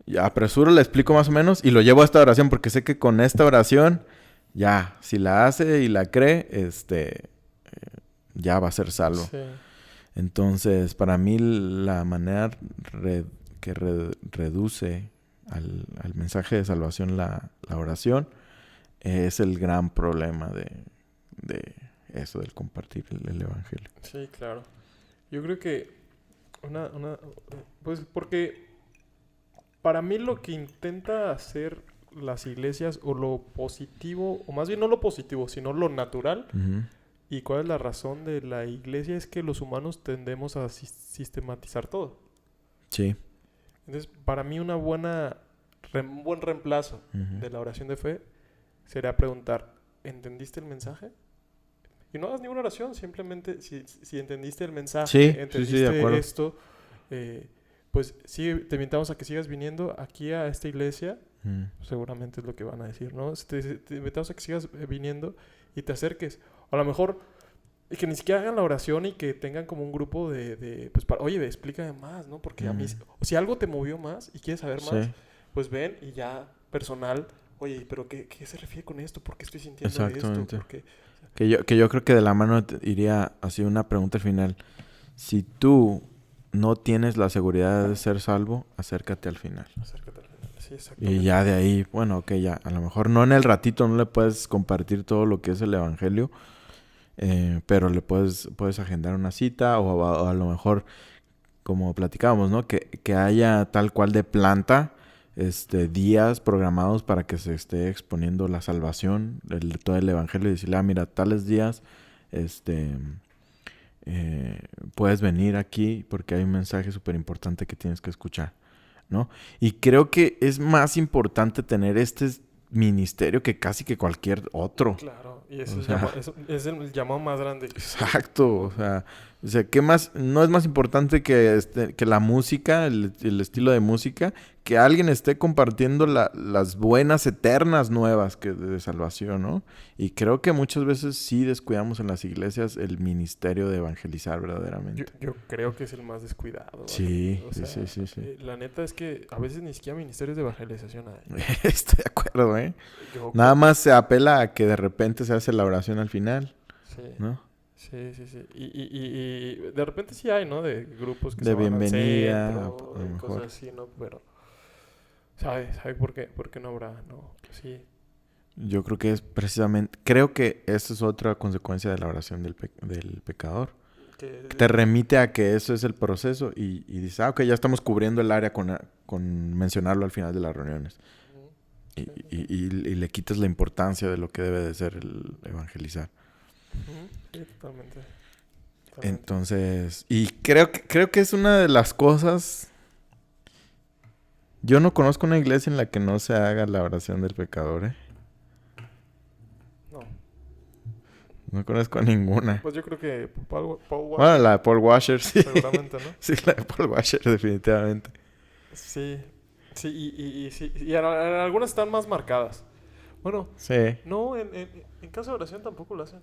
ya apresuro, le explico más o menos y lo llevo a esta oración porque sé que con esta oración, ya, si la hace y la cree, ya va a ser salvo. Sí. Entonces, para mí la manera que reduce al mensaje de salvación la oración es el gran problema de eso, del compartir el Evangelio. Sí, claro. Yo creo que pues porque para mí lo que intenta hacer las iglesias o lo positivo, o más bien no lo positivo, sino lo natural, y cuál es la razón de la iglesia es que los humanos tendemos a sistematizar todo. Sí. Entonces, para mí un buen reemplazo de la oración de fe sería preguntar, ¿entendiste el mensaje? Y no hagas ninguna oración, simplemente si entendiste el mensaje, entendiste esto, pues sí, te invitamos a que sigas viniendo aquí a esta iglesia, seguramente es lo que van a decir, ¿no? Te invitamos a que sigas viniendo y te acerques. O a lo mejor que ni siquiera hagan la oración y que tengan como un grupo pues oye, explícame más, ¿no? Porque a mí, si algo te movió más y quieres saber más, pues ven y ya personal, oye, pero ¿qué se refiere con esto? ¿Por qué estoy sintiendo esto? ¿Por qué? Que yo creo que de la mano iría así una pregunta al final. Si tú no tienes la seguridad de ser salvo, acércate al final. Sí, exactamente. Y ya de ahí, bueno, ok, ya. A lo mejor no en el ratito no le puedes compartir todo lo que es el Evangelio, pero le puedes agendar una cita o a lo mejor, como platicábamos, ¿no? Que haya tal cual de planta días programados para que se esté exponiendo la salvación, todo el Evangelio y decirle, mira, tales días puedes venir aquí porque hay un mensaje súper importante que tienes que escuchar, ¿no? Y creo que es más importante tener este ministerio que casi que cualquier otro. Claro, y eso es el llamado más grande. Exacto, o sea, ¿qué más? No es más importante que la música, el estilo de música, que alguien esté compartiendo las buenas eternas nuevas de salvación, ¿no? Y creo que muchas veces sí descuidamos en las iglesias el ministerio de evangelizar verdaderamente. Yo creo que es el más descuidado. Sí, sí. La neta es que a veces ni siquiera ministerios de evangelización hay. Estoy de acuerdo, ¿eh? Nada más se apela a que de repente se hace la oración al final, ¿no? Sí. Y de repente sí hay, ¿no? De grupos que de se van bienvenida, al centro, a lo mejor. Cosas así, ¿no? Pero, ¿sabe por qué no habrá? No, sí. Yo creo que es precisamente... Creo que esa es otra consecuencia de la oración del pecador. Te remite a que eso es el proceso y dices, ok, ya estamos cubriendo el área con mencionarlo al final de las reuniones. Y le quitas la importancia de lo que debe de ser el evangelizar. Sí, totalmente. Entonces, y creo que es una de las cosas... Yo no conozco una iglesia en la que no se haga la oración del pecador, ¿eh? No conozco a ninguna. Pues yo creo que Paul Washer. Bueno, la de Paul Washer, sí. Seguramente, ¿no? Sí, la de Paul Washer, definitivamente. Sí. Sí, y en algunas están más marcadas. Bueno, sí. No, en caso de oración tampoco lo hacen.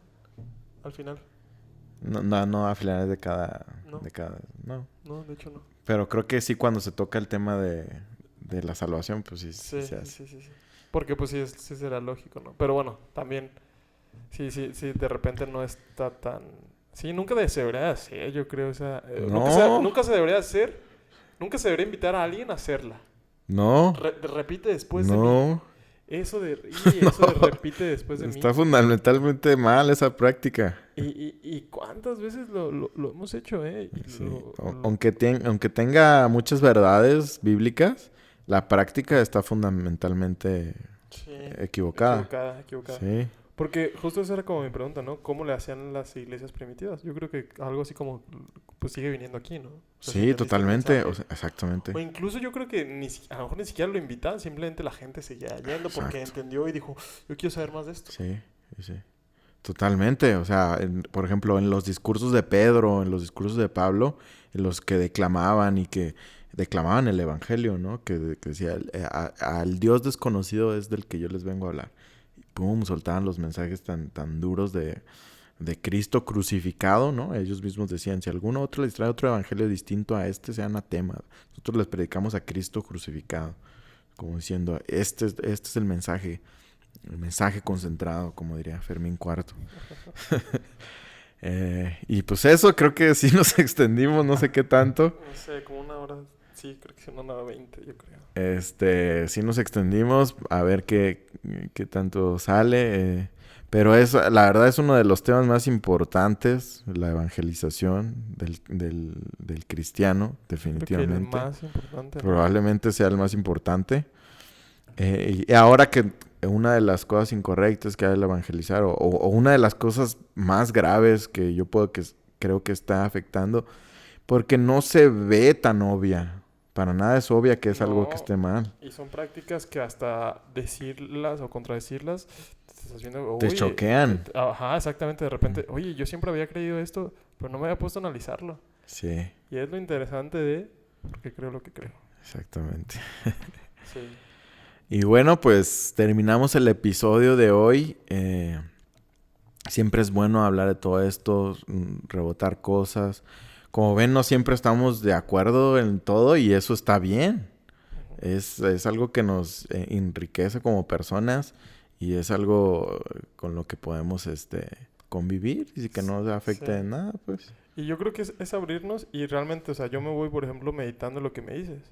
Al final. No a finales de cada... No. No. No, de hecho no. Pero creo que sí cuando se toca el tema de la salvación, pues sí se hace. Sí. Porque pues sí será lógico, ¿no? Pero bueno, también, sí, de repente no está tan... Sí, nunca se debería hacer, yo creo, No. nunca se debería hacer, nunca se debería invitar a alguien a hacerla. No. Repite después de mí. No. Eso de repite después de mí. Está fundamentalmente mal esa práctica. ¿Y cuántas veces lo hemos hecho, eh? Sí. Aunque tenga muchas verdades bíblicas, la práctica está fundamentalmente equivocada. Equivocada. Sí. Porque justo esa era como mi pregunta, ¿no? ¿Cómo le hacían las iglesias primitivas? Yo creo que algo así como, pues sigue viniendo aquí, ¿no? O sea, Sí, totalmente. O sea, exactamente. O incluso yo creo que a lo mejor ni siquiera lo invitaban, simplemente la gente seguía yendo porque entendió y dijo, yo quiero saber más de esto. Sí. Totalmente. O sea, por ejemplo, en los discursos de Pedro, en los discursos de Pablo, en los que declamaban el evangelio, ¿no? Que decía, al Dios desconocido es del que yo les vengo a hablar. Pum, soltaban los mensajes tan duros de Cristo crucificado, ¿no? Ellos mismos decían, si alguno otro les trae otro evangelio distinto a este, sea anatema. Nosotros les predicamos a Cristo crucificado. Como diciendo, este es el mensaje concentrado, como diría Fermín IV. Y pues eso, creo que sí nos extendimos, no sé qué tanto. No sé, como una hora, sí, creo que es una hora 20, yo creo. Sí nos extendimos, a ver qué tanto sale. Pero la verdad es uno de los temas más importantes, la evangelización del cristiano, definitivamente. Creo que el más importante, ¿no? Probablemente sea el más importante. Y ahora que una de las cosas incorrectas que hay al evangelizar, o una de las cosas más graves que creo que está afectando, porque no se ve tan obvia. Para nada es obvia que es algo que esté mal. Y son prácticas que hasta decirlas o contradecirlas te estás viendo, te choquean. Ajá, exactamente. De repente, oye, yo siempre había creído esto, pero no me había puesto a analizarlo. Sí. Y es lo interesante de porque creo lo que creo. Exactamente. Sí. Y bueno, pues terminamos el episodio de hoy. Siempre es bueno hablar de todo esto, rebotar cosas. Como ven, no siempre estamos de acuerdo en todo y eso está bien. Es algo que nos enriquece como personas y es algo con lo que podemos convivir y que no afecte en nada, pues. Y yo creo que es abrirnos y realmente, o sea, yo me voy, por ejemplo, meditando lo que me dices.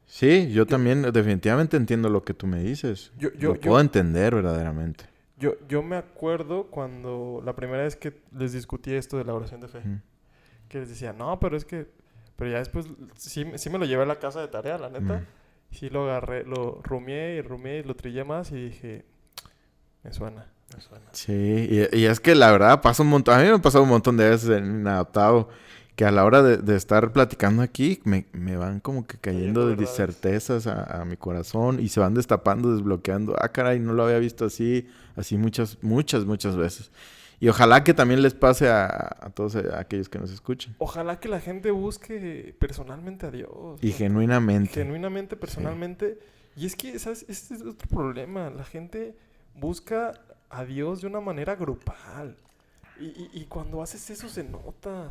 Sí, yo también definitivamente entiendo lo que tú me dices. Lo puedo entender verdaderamente. Yo me acuerdo cuando la primera vez que les discutí esto de la oración de fe. Que les decía, no, pero es que... Pero ya después sí me lo llevé a la casa de tarea, la neta. Sí lo agarré, lo rumié y lo trillé más y dije... Me suena. Sí, y es que la verdad pasa un montón... A mí me ha pasado un montón de veces en Inadaptado que a la hora de estar platicando aquí me van como que cayendo de certezas a mi corazón y se van destapando, desbloqueando. Ah, caray, no lo había visto así muchas veces. Y ojalá que también les pase a todos aquellos que nos escuchen. Ojalá que la gente busque personalmente a Dios. Y genuinamente. Genuinamente, personalmente. Sí. Y es que, ¿sabes? Este es otro problema. La gente busca a Dios de una manera grupal. Y cuando haces eso se nota.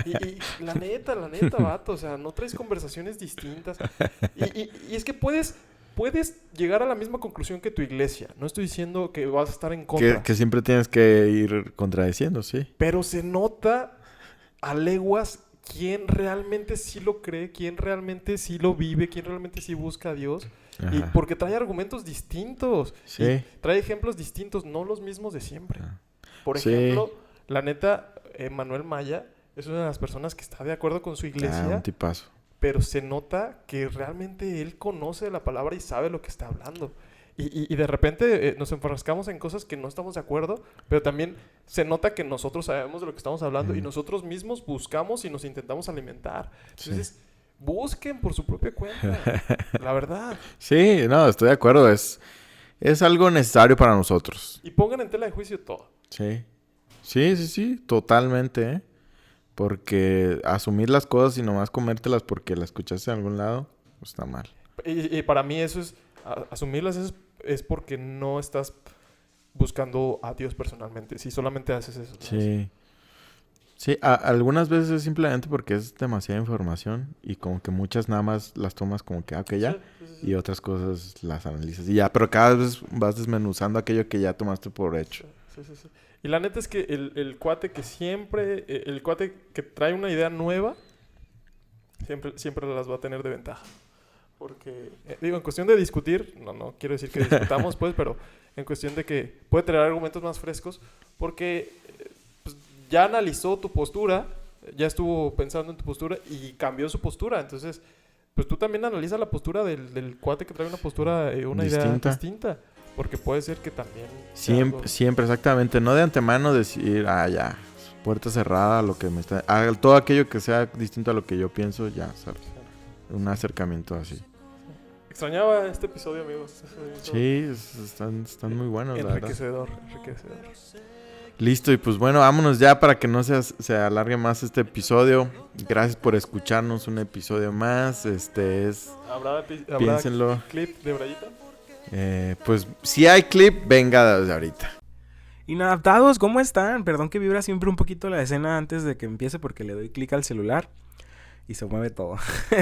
Y la neta, vato. O sea, no traes conversaciones distintas. Y es que puedes llegar a la misma conclusión que tu iglesia. No estoy diciendo que vas a estar en contra. Que siempre tienes que ir contradiciendo, sí. Pero se nota a leguas quién realmente sí lo cree, quién realmente sí lo vive, quién realmente sí busca a Dios. Ajá. Y porque trae argumentos distintos. Sí. Y trae ejemplos distintos, no los mismos de siempre. Por ejemplo, la neta, Manuel Maya es una de las personas que está de acuerdo con su iglesia. Un tipazo. Pero se nota que realmente él conoce la palabra y sabe lo que está hablando. Y de repente nos enfrascamos en cosas que no estamos de acuerdo, pero también se nota que nosotros sabemos de lo que estamos hablando y nosotros mismos buscamos y nos intentamos alimentar. Entonces, busquen por su propia cuenta, la verdad. Sí, no, estoy de acuerdo. Es algo necesario para nosotros. Y pongan en tela de juicio todo. Sí, totalmente, ¿eh? Porque asumir las cosas y nomás comértelas porque las escuchaste en algún lado, pues está mal. Y para mí eso es... Asumirlas es porque no estás buscando a Dios personalmente. Si solamente haces eso. ¿No? Sí. Sí, algunas veces es simplemente porque es demasiada información y como que muchas nada más las tomas como que, ok, ya, Sí. y otras cosas las analizas y ya, pero cada vez vas desmenuzando aquello que ya tomaste por hecho. Sí. Y la neta es que el cuate que siempre, el cuate que trae una idea nueva, siempre las va a tener de ventaja. Porque, digo, en cuestión de discutir, no quiero decir que discutamos, pues, pero en cuestión de que puede traer argumentos más frescos, porque pues, ya analizó tu postura, ya estuvo pensando en tu postura y cambió su postura. Entonces, pues tú también analiza la postura del cuate que trae una postura, una idea distinta. Porque puede ser que también... Siempre, exactamente. No de antemano decir, ya, puerta cerrada, lo que me está... todo aquello que sea distinto a lo que yo pienso, ya, ¿sabes? Un acercamiento así. Extrañaba este episodio, amigos. Sí, están muy buenos, enriquecedor. Listo, y pues bueno, vámonos ya para que no se alargue más este episodio. Gracias por escucharnos un episodio más. ¿Habrá piénsenlo. Clip de Brayita? Pues si hay clip, venga desde ahorita. Inadaptados, ¿cómo están? Perdón que vibra siempre un poquito la escena antes de que empiece porque le doy clic al celular y se mueve todo.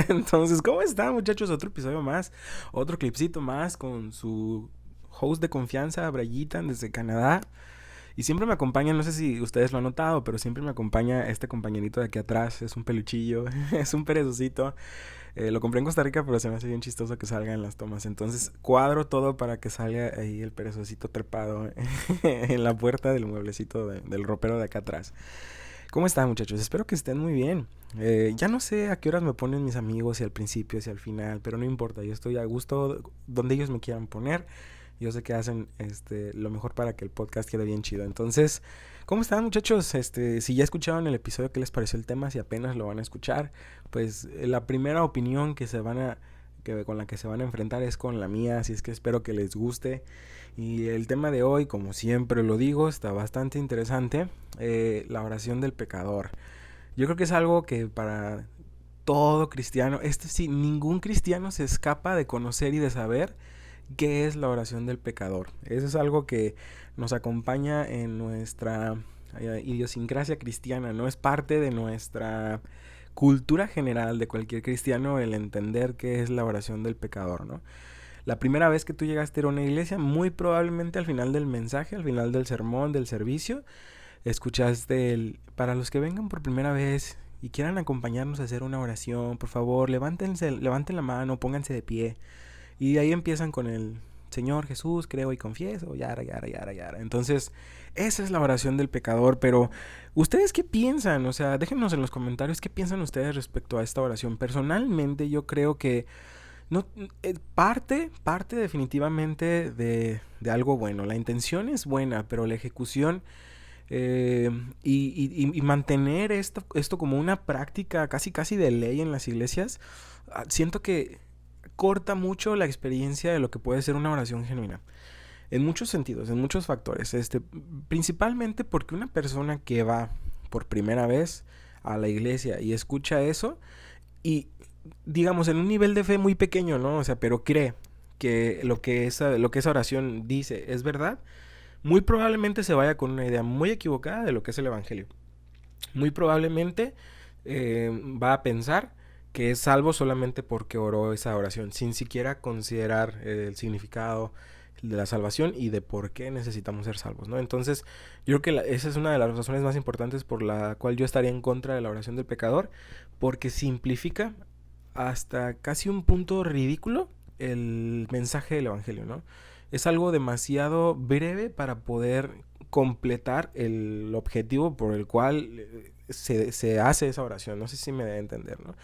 Entonces, ¿cómo están, muchachos? Otro episodio más, otro clipcito más con su host de confianza, Brayita, desde Canadá. Y siempre me acompaña, no sé si ustedes lo han notado, pero siempre me acompaña este compañerito de aquí atrás. Es un peluchillo, es un perezocito. Lo compré en Costa Rica, pero se me hace bien chistoso que salga en las tomas. Entonces cuadro todo para que salga ahí el perezocito trepado en la puerta del mueblecito del ropero de acá atrás. ¿Cómo están, muchachos? Espero que estén muy bien. Ya no sé a qué horas me ponen mis amigos, si al principio, si al final, pero no importa. Yo estoy a gusto donde ellos me quieran poner. Yo sé que hacen lo mejor para que el podcast quede bien chido. Entonces, ¿cómo están, muchachos? Si ya escucharon el episodio, ¿qué les pareció el tema? Si apenas lo van a escuchar, pues la primera opinión con la que se van a enfrentar es con la mía, así es que espero que les guste. Y el tema de hoy, como siempre lo digo, está bastante interesante. La oración del pecador. Yo creo que es algo que para todo cristiano, sí, ningún cristiano se escapa de conocer y de saber qué es la oración del pecador. Eso es algo que nos acompaña en nuestra idiosincrasia cristiana, ¿no? Es parte de nuestra cultura general de cualquier cristiano el entender qué es la oración del pecador, ¿no? La primera vez que tú llegaste a ir a una iglesia, muy probablemente al final del mensaje, al final del sermón, del servicio, escuchaste para los que vengan por primera vez y quieran acompañarnos a hacer una oración, por favor, levanten la mano, pónganse de pie. Y ahí empiezan con el Señor Jesús, creo y confieso, yara. Entonces, esa es la oración del pecador. Pero, ¿ustedes qué piensan? O sea, déjenos en los comentarios qué piensan ustedes respecto a esta oración. Personalmente, yo creo que parte definitivamente de algo bueno. La intención es buena, pero la ejecución y mantener esto como una práctica casi de ley en las iglesias, siento que corta mucho la experiencia de lo que puede ser una oración genuina. En muchos sentidos, en muchos factores. Principalmente porque una persona que va por primera vez a la iglesia y escucha eso y, digamos, en un nivel de fe muy pequeño, ¿no? O sea, pero cree que lo que esa oración dice es verdad, muy probablemente se vaya con una idea muy equivocada de lo que es el evangelio. Muy probablemente va a pensar que es salvo solamente porque oró esa oración, sin siquiera considerar el significado de la salvación y de por qué necesitamos ser salvos, ¿no? Entonces, yo creo que esa es una de las razones más importantes por la cual yo estaría en contra de la oración del pecador, porque simplifica hasta casi un punto ridículo el mensaje del evangelio, ¿no? Es algo demasiado breve para poder completar el objetivo por el cual se hace esa oración. No sé si me da a entender, ¿no?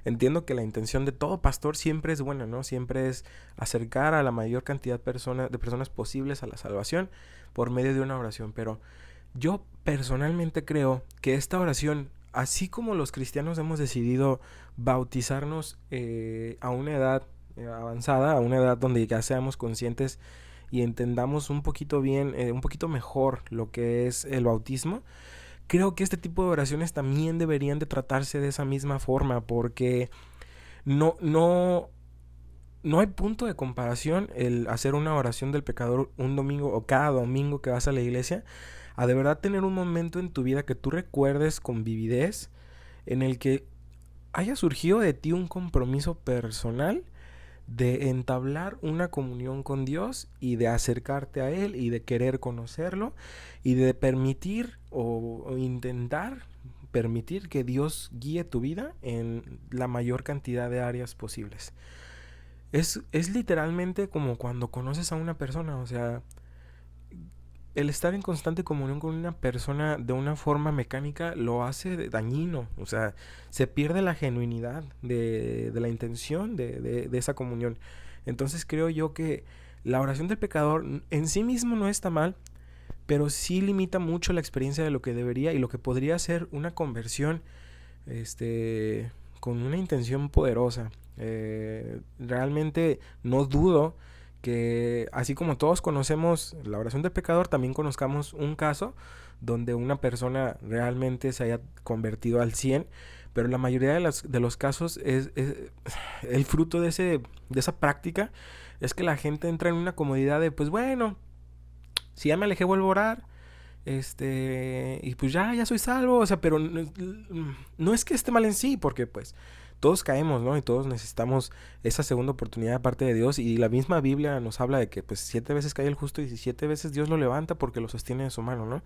Entiendo que la intención de todo pastor siempre es buena, ¿no? Siempre es acercar a la mayor cantidad de personas posibles a la salvación por medio de una oración. Pero yo personalmente creo que esta oración, así como los cristianos hemos decidido bautizarnos a una edad avanzada, a una edad donde ya seamos conscientes y entendamos un poquito bien, un poquito mejor lo que es el bautismo, creo que este tipo de oraciones también deberían de tratarse de esa misma forma, porque no no hay punto de comparación el hacer una oración del pecador un domingo o cada domingo que vas a la iglesia, a de verdad tener un momento en tu vida que tú recuerdes con vividez, en el que haya surgido de ti un compromiso personal de entablar una comunión con Dios y de acercarte a Él y de querer conocerlo y de permitir o intentar permitir que Dios guíe tu vida en la mayor cantidad de áreas posibles. Es literalmente como cuando conoces a una persona, o sea, el estar en constante comunión con una persona de una forma mecánica lo hace dañino, o sea, se pierde la genuinidad de la intención de esa comunión. Entonces creo yo que la oración del pecador en sí mismo no está mal, pero sí limita mucho la experiencia de lo que debería y lo que podría ser una conversión con una intención poderosa. Realmente no dudo que así como todos conocemos la oración del pecador, también conozcamos un caso donde una persona realmente se haya convertido al 100, pero la mayoría de los casos es el fruto de esa práctica es que la gente entra en una comodidad de, pues bueno, si ya me alejé vuelvo a orar, y pues ya soy salvo, o sea, pero no es que esté mal en sí, porque pues todos caemos, ¿no? Y todos necesitamos esa segunda oportunidad de parte de Dios. Y la misma Biblia nos habla de que pues 7 veces cae el justo y 7 veces Dios lo levanta porque lo sostiene de su mano, ¿no?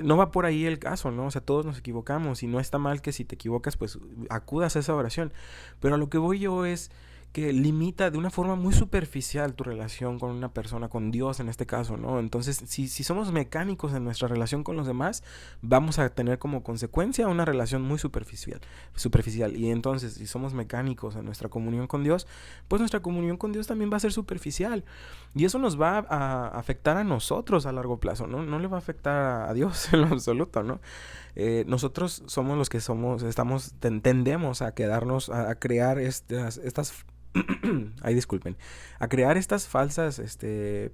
No va por ahí el caso, ¿no? O sea, todos nos equivocamos y no está mal que si te equivocas, pues acudas a esa oración. Pero a lo que voy yo es que limita de una forma muy superficial tu relación con una persona, con Dios en este caso, ¿no? Entonces, si somos mecánicos en nuestra relación con los demás, vamos a tener como consecuencia una relación muy superficial. Y entonces, si somos mecánicos en nuestra comunión con Dios, pues nuestra comunión con Dios también va a ser superficial. Y eso nos va a afectar a nosotros a largo plazo, ¿no? No le va a afectar a Dios en lo absoluto, ¿no? Nosotros somos los que tendemos a quedarnos, a crear estas ay, disculpen, a crear estas falsas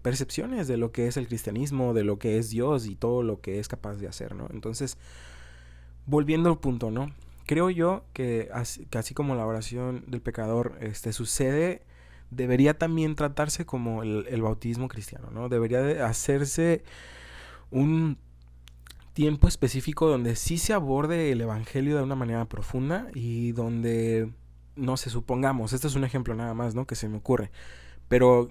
percepciones de lo que es el cristianismo, de lo que es Dios y todo lo que es capaz de hacer, ¿no? Entonces, volviendo al punto, ¿no? Creo yo que así como la oración del pecador sucede, debería también tratarse como el bautismo cristiano, ¿no? Debería de hacerse un tiempo específico donde sí se aborde el evangelio de una manera profunda y donde, no sé, supongamos, este es un ejemplo nada más, ¿no? Que se me ocurre, pero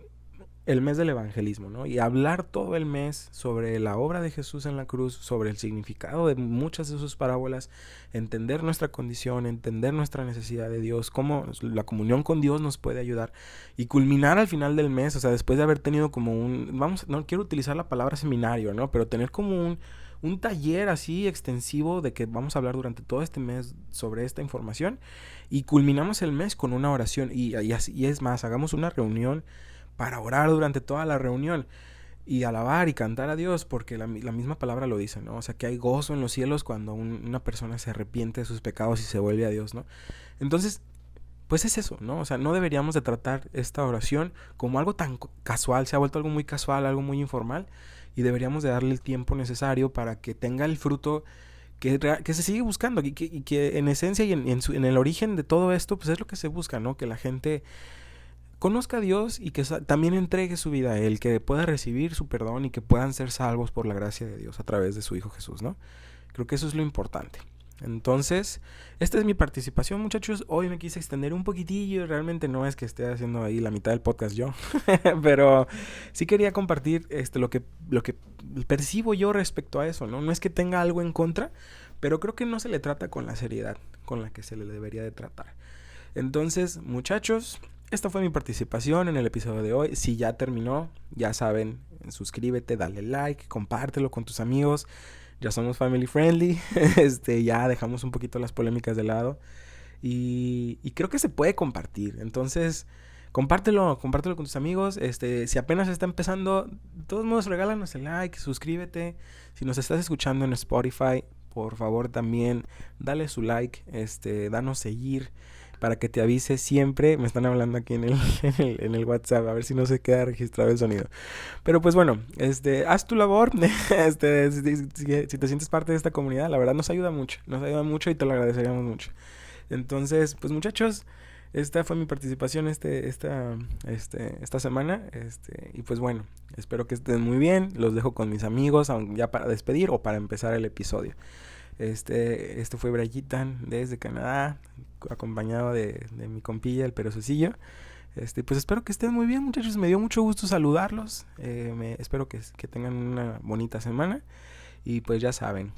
el mes del evangelismo, ¿no? Y hablar todo el mes sobre la obra de Jesús en la cruz, sobre el significado de muchas de sus parábolas, entender nuestra condición, entender nuestra necesidad de Dios, cómo la comunión con Dios nos puede ayudar y culminar al final del mes, o sea, después de haber tenido como no quiero utilizar la palabra seminario, ¿no? Pero tener como un taller así extensivo de que vamos a hablar durante todo este mes sobre esta información y culminamos el mes con una oración y es más, hagamos una reunión para orar durante toda la reunión y alabar y cantar a Dios, porque la misma palabra lo dice, ¿no? O sea, que hay gozo en los cielos cuando una persona se arrepiente de sus pecados y se vuelve a Dios, ¿no? Entonces, pues es eso, ¿no? O sea, no deberíamos de tratar esta oración como algo tan casual, se ha vuelto algo muy casual, algo muy informal, y deberíamos de darle el tiempo necesario para que tenga el fruto que se sigue buscando y que en esencia y en el origen de todo esto, pues es lo que se busca, ¿no? Que la gente conozca a Dios y que también entregue su vida a Él, que pueda recibir su perdón y que puedan ser salvos por la gracia de Dios a través de su Hijo Jesús, ¿no? Creo que eso es lo importante. Entonces, esta es mi participación, muchachos. Hoy me quise extender un poquitillo. Realmente no es que esté haciendo ahí la mitad del podcast yo, pero sí quería compartir lo que percibo yo respecto a eso, ¿no? No es que tenga algo en contra, pero creo que no se le trata con la seriedad con la que se le debería de tratar. Entonces, muchachos, esta fue mi participación en el episodio de hoy. Si ya terminó, ya saben, suscríbete, dale like, compártelo con tus amigos. Ya somos family friendly. Ya dejamos un poquito las polémicas de lado. Y creo que se puede compartir. Entonces, compártelo con tus amigos. Si apenas está empezando, de todos modos, regálanos el like, suscríbete. Si nos estás escuchando en Spotify, por favor también dale su like, danos seguir para que te avise siempre. Me están hablando aquí en el WhatsApp, a ver si no se queda registrado el sonido. Pero pues bueno, haz tu labor. Si te sientes parte de esta comunidad, la verdad nos ayuda mucho y te lo agradeceríamos mucho. Entonces, pues muchachos, esta fue mi participación esta semana. Y pues bueno, espero que estén muy bien. Los dejo con mis amigos, ya para despedir o para empezar el episodio. Este fue Brayitan desde Canadá, acompañado de mi compilla, el Perosecillo. Pues espero que estén muy bien, muchachos. Me dio mucho gusto saludarlos. Espero que tengan una bonita semana. Y pues ya saben,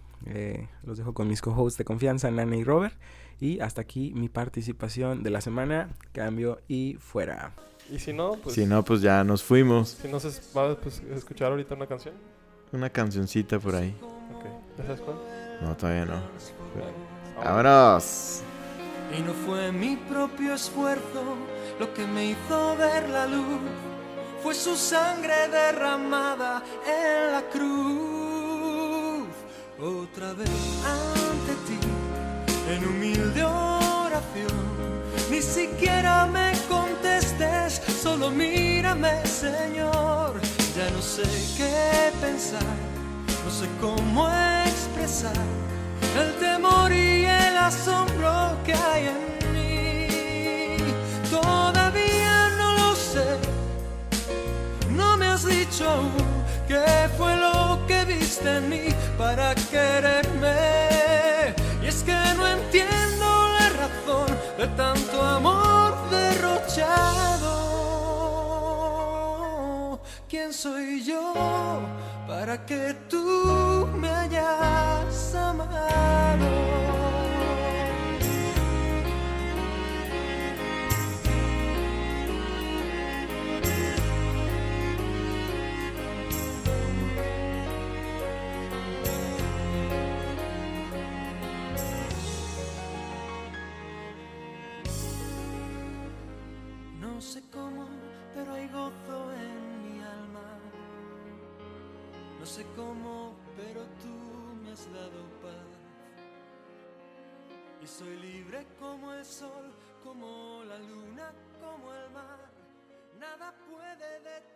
los dejo con mis co-hosts de confianza, Nana y Robert. Y hasta aquí mi participación de la semana. Cambio y fuera. Y si no, pues... Si no, pues ya nos fuimos. Si no se va a escuchar ahorita una canción. Una cancioncita por ahí. Ok, ¿ya sabes cuál? No, todavía no. Bueno, ¡Vámonos! Y no fue mi propio esfuerzo lo que me hizo ver la luz, fue su sangre derramada en la cruz. Otra vez ante ti, en humilde oración, ni siquiera me contestes, solo mírame, Señor. Ya no sé qué pensar, no sé cómo expresar el temor y el asombro que hay en mí. Todavía no lo sé, no me has dicho aún qué fue lo que viste en mí para quererme. Y es que no entiendo la razón de tanto amor derrochado. ¿Quién soy yo para que tú me hayas amado? No sé cómo, pero hay gozo en mi alma. No sé cómo, pero tú me has dado paz. Y soy libre como el sol, como la luna, como el mar. Nada puede detener.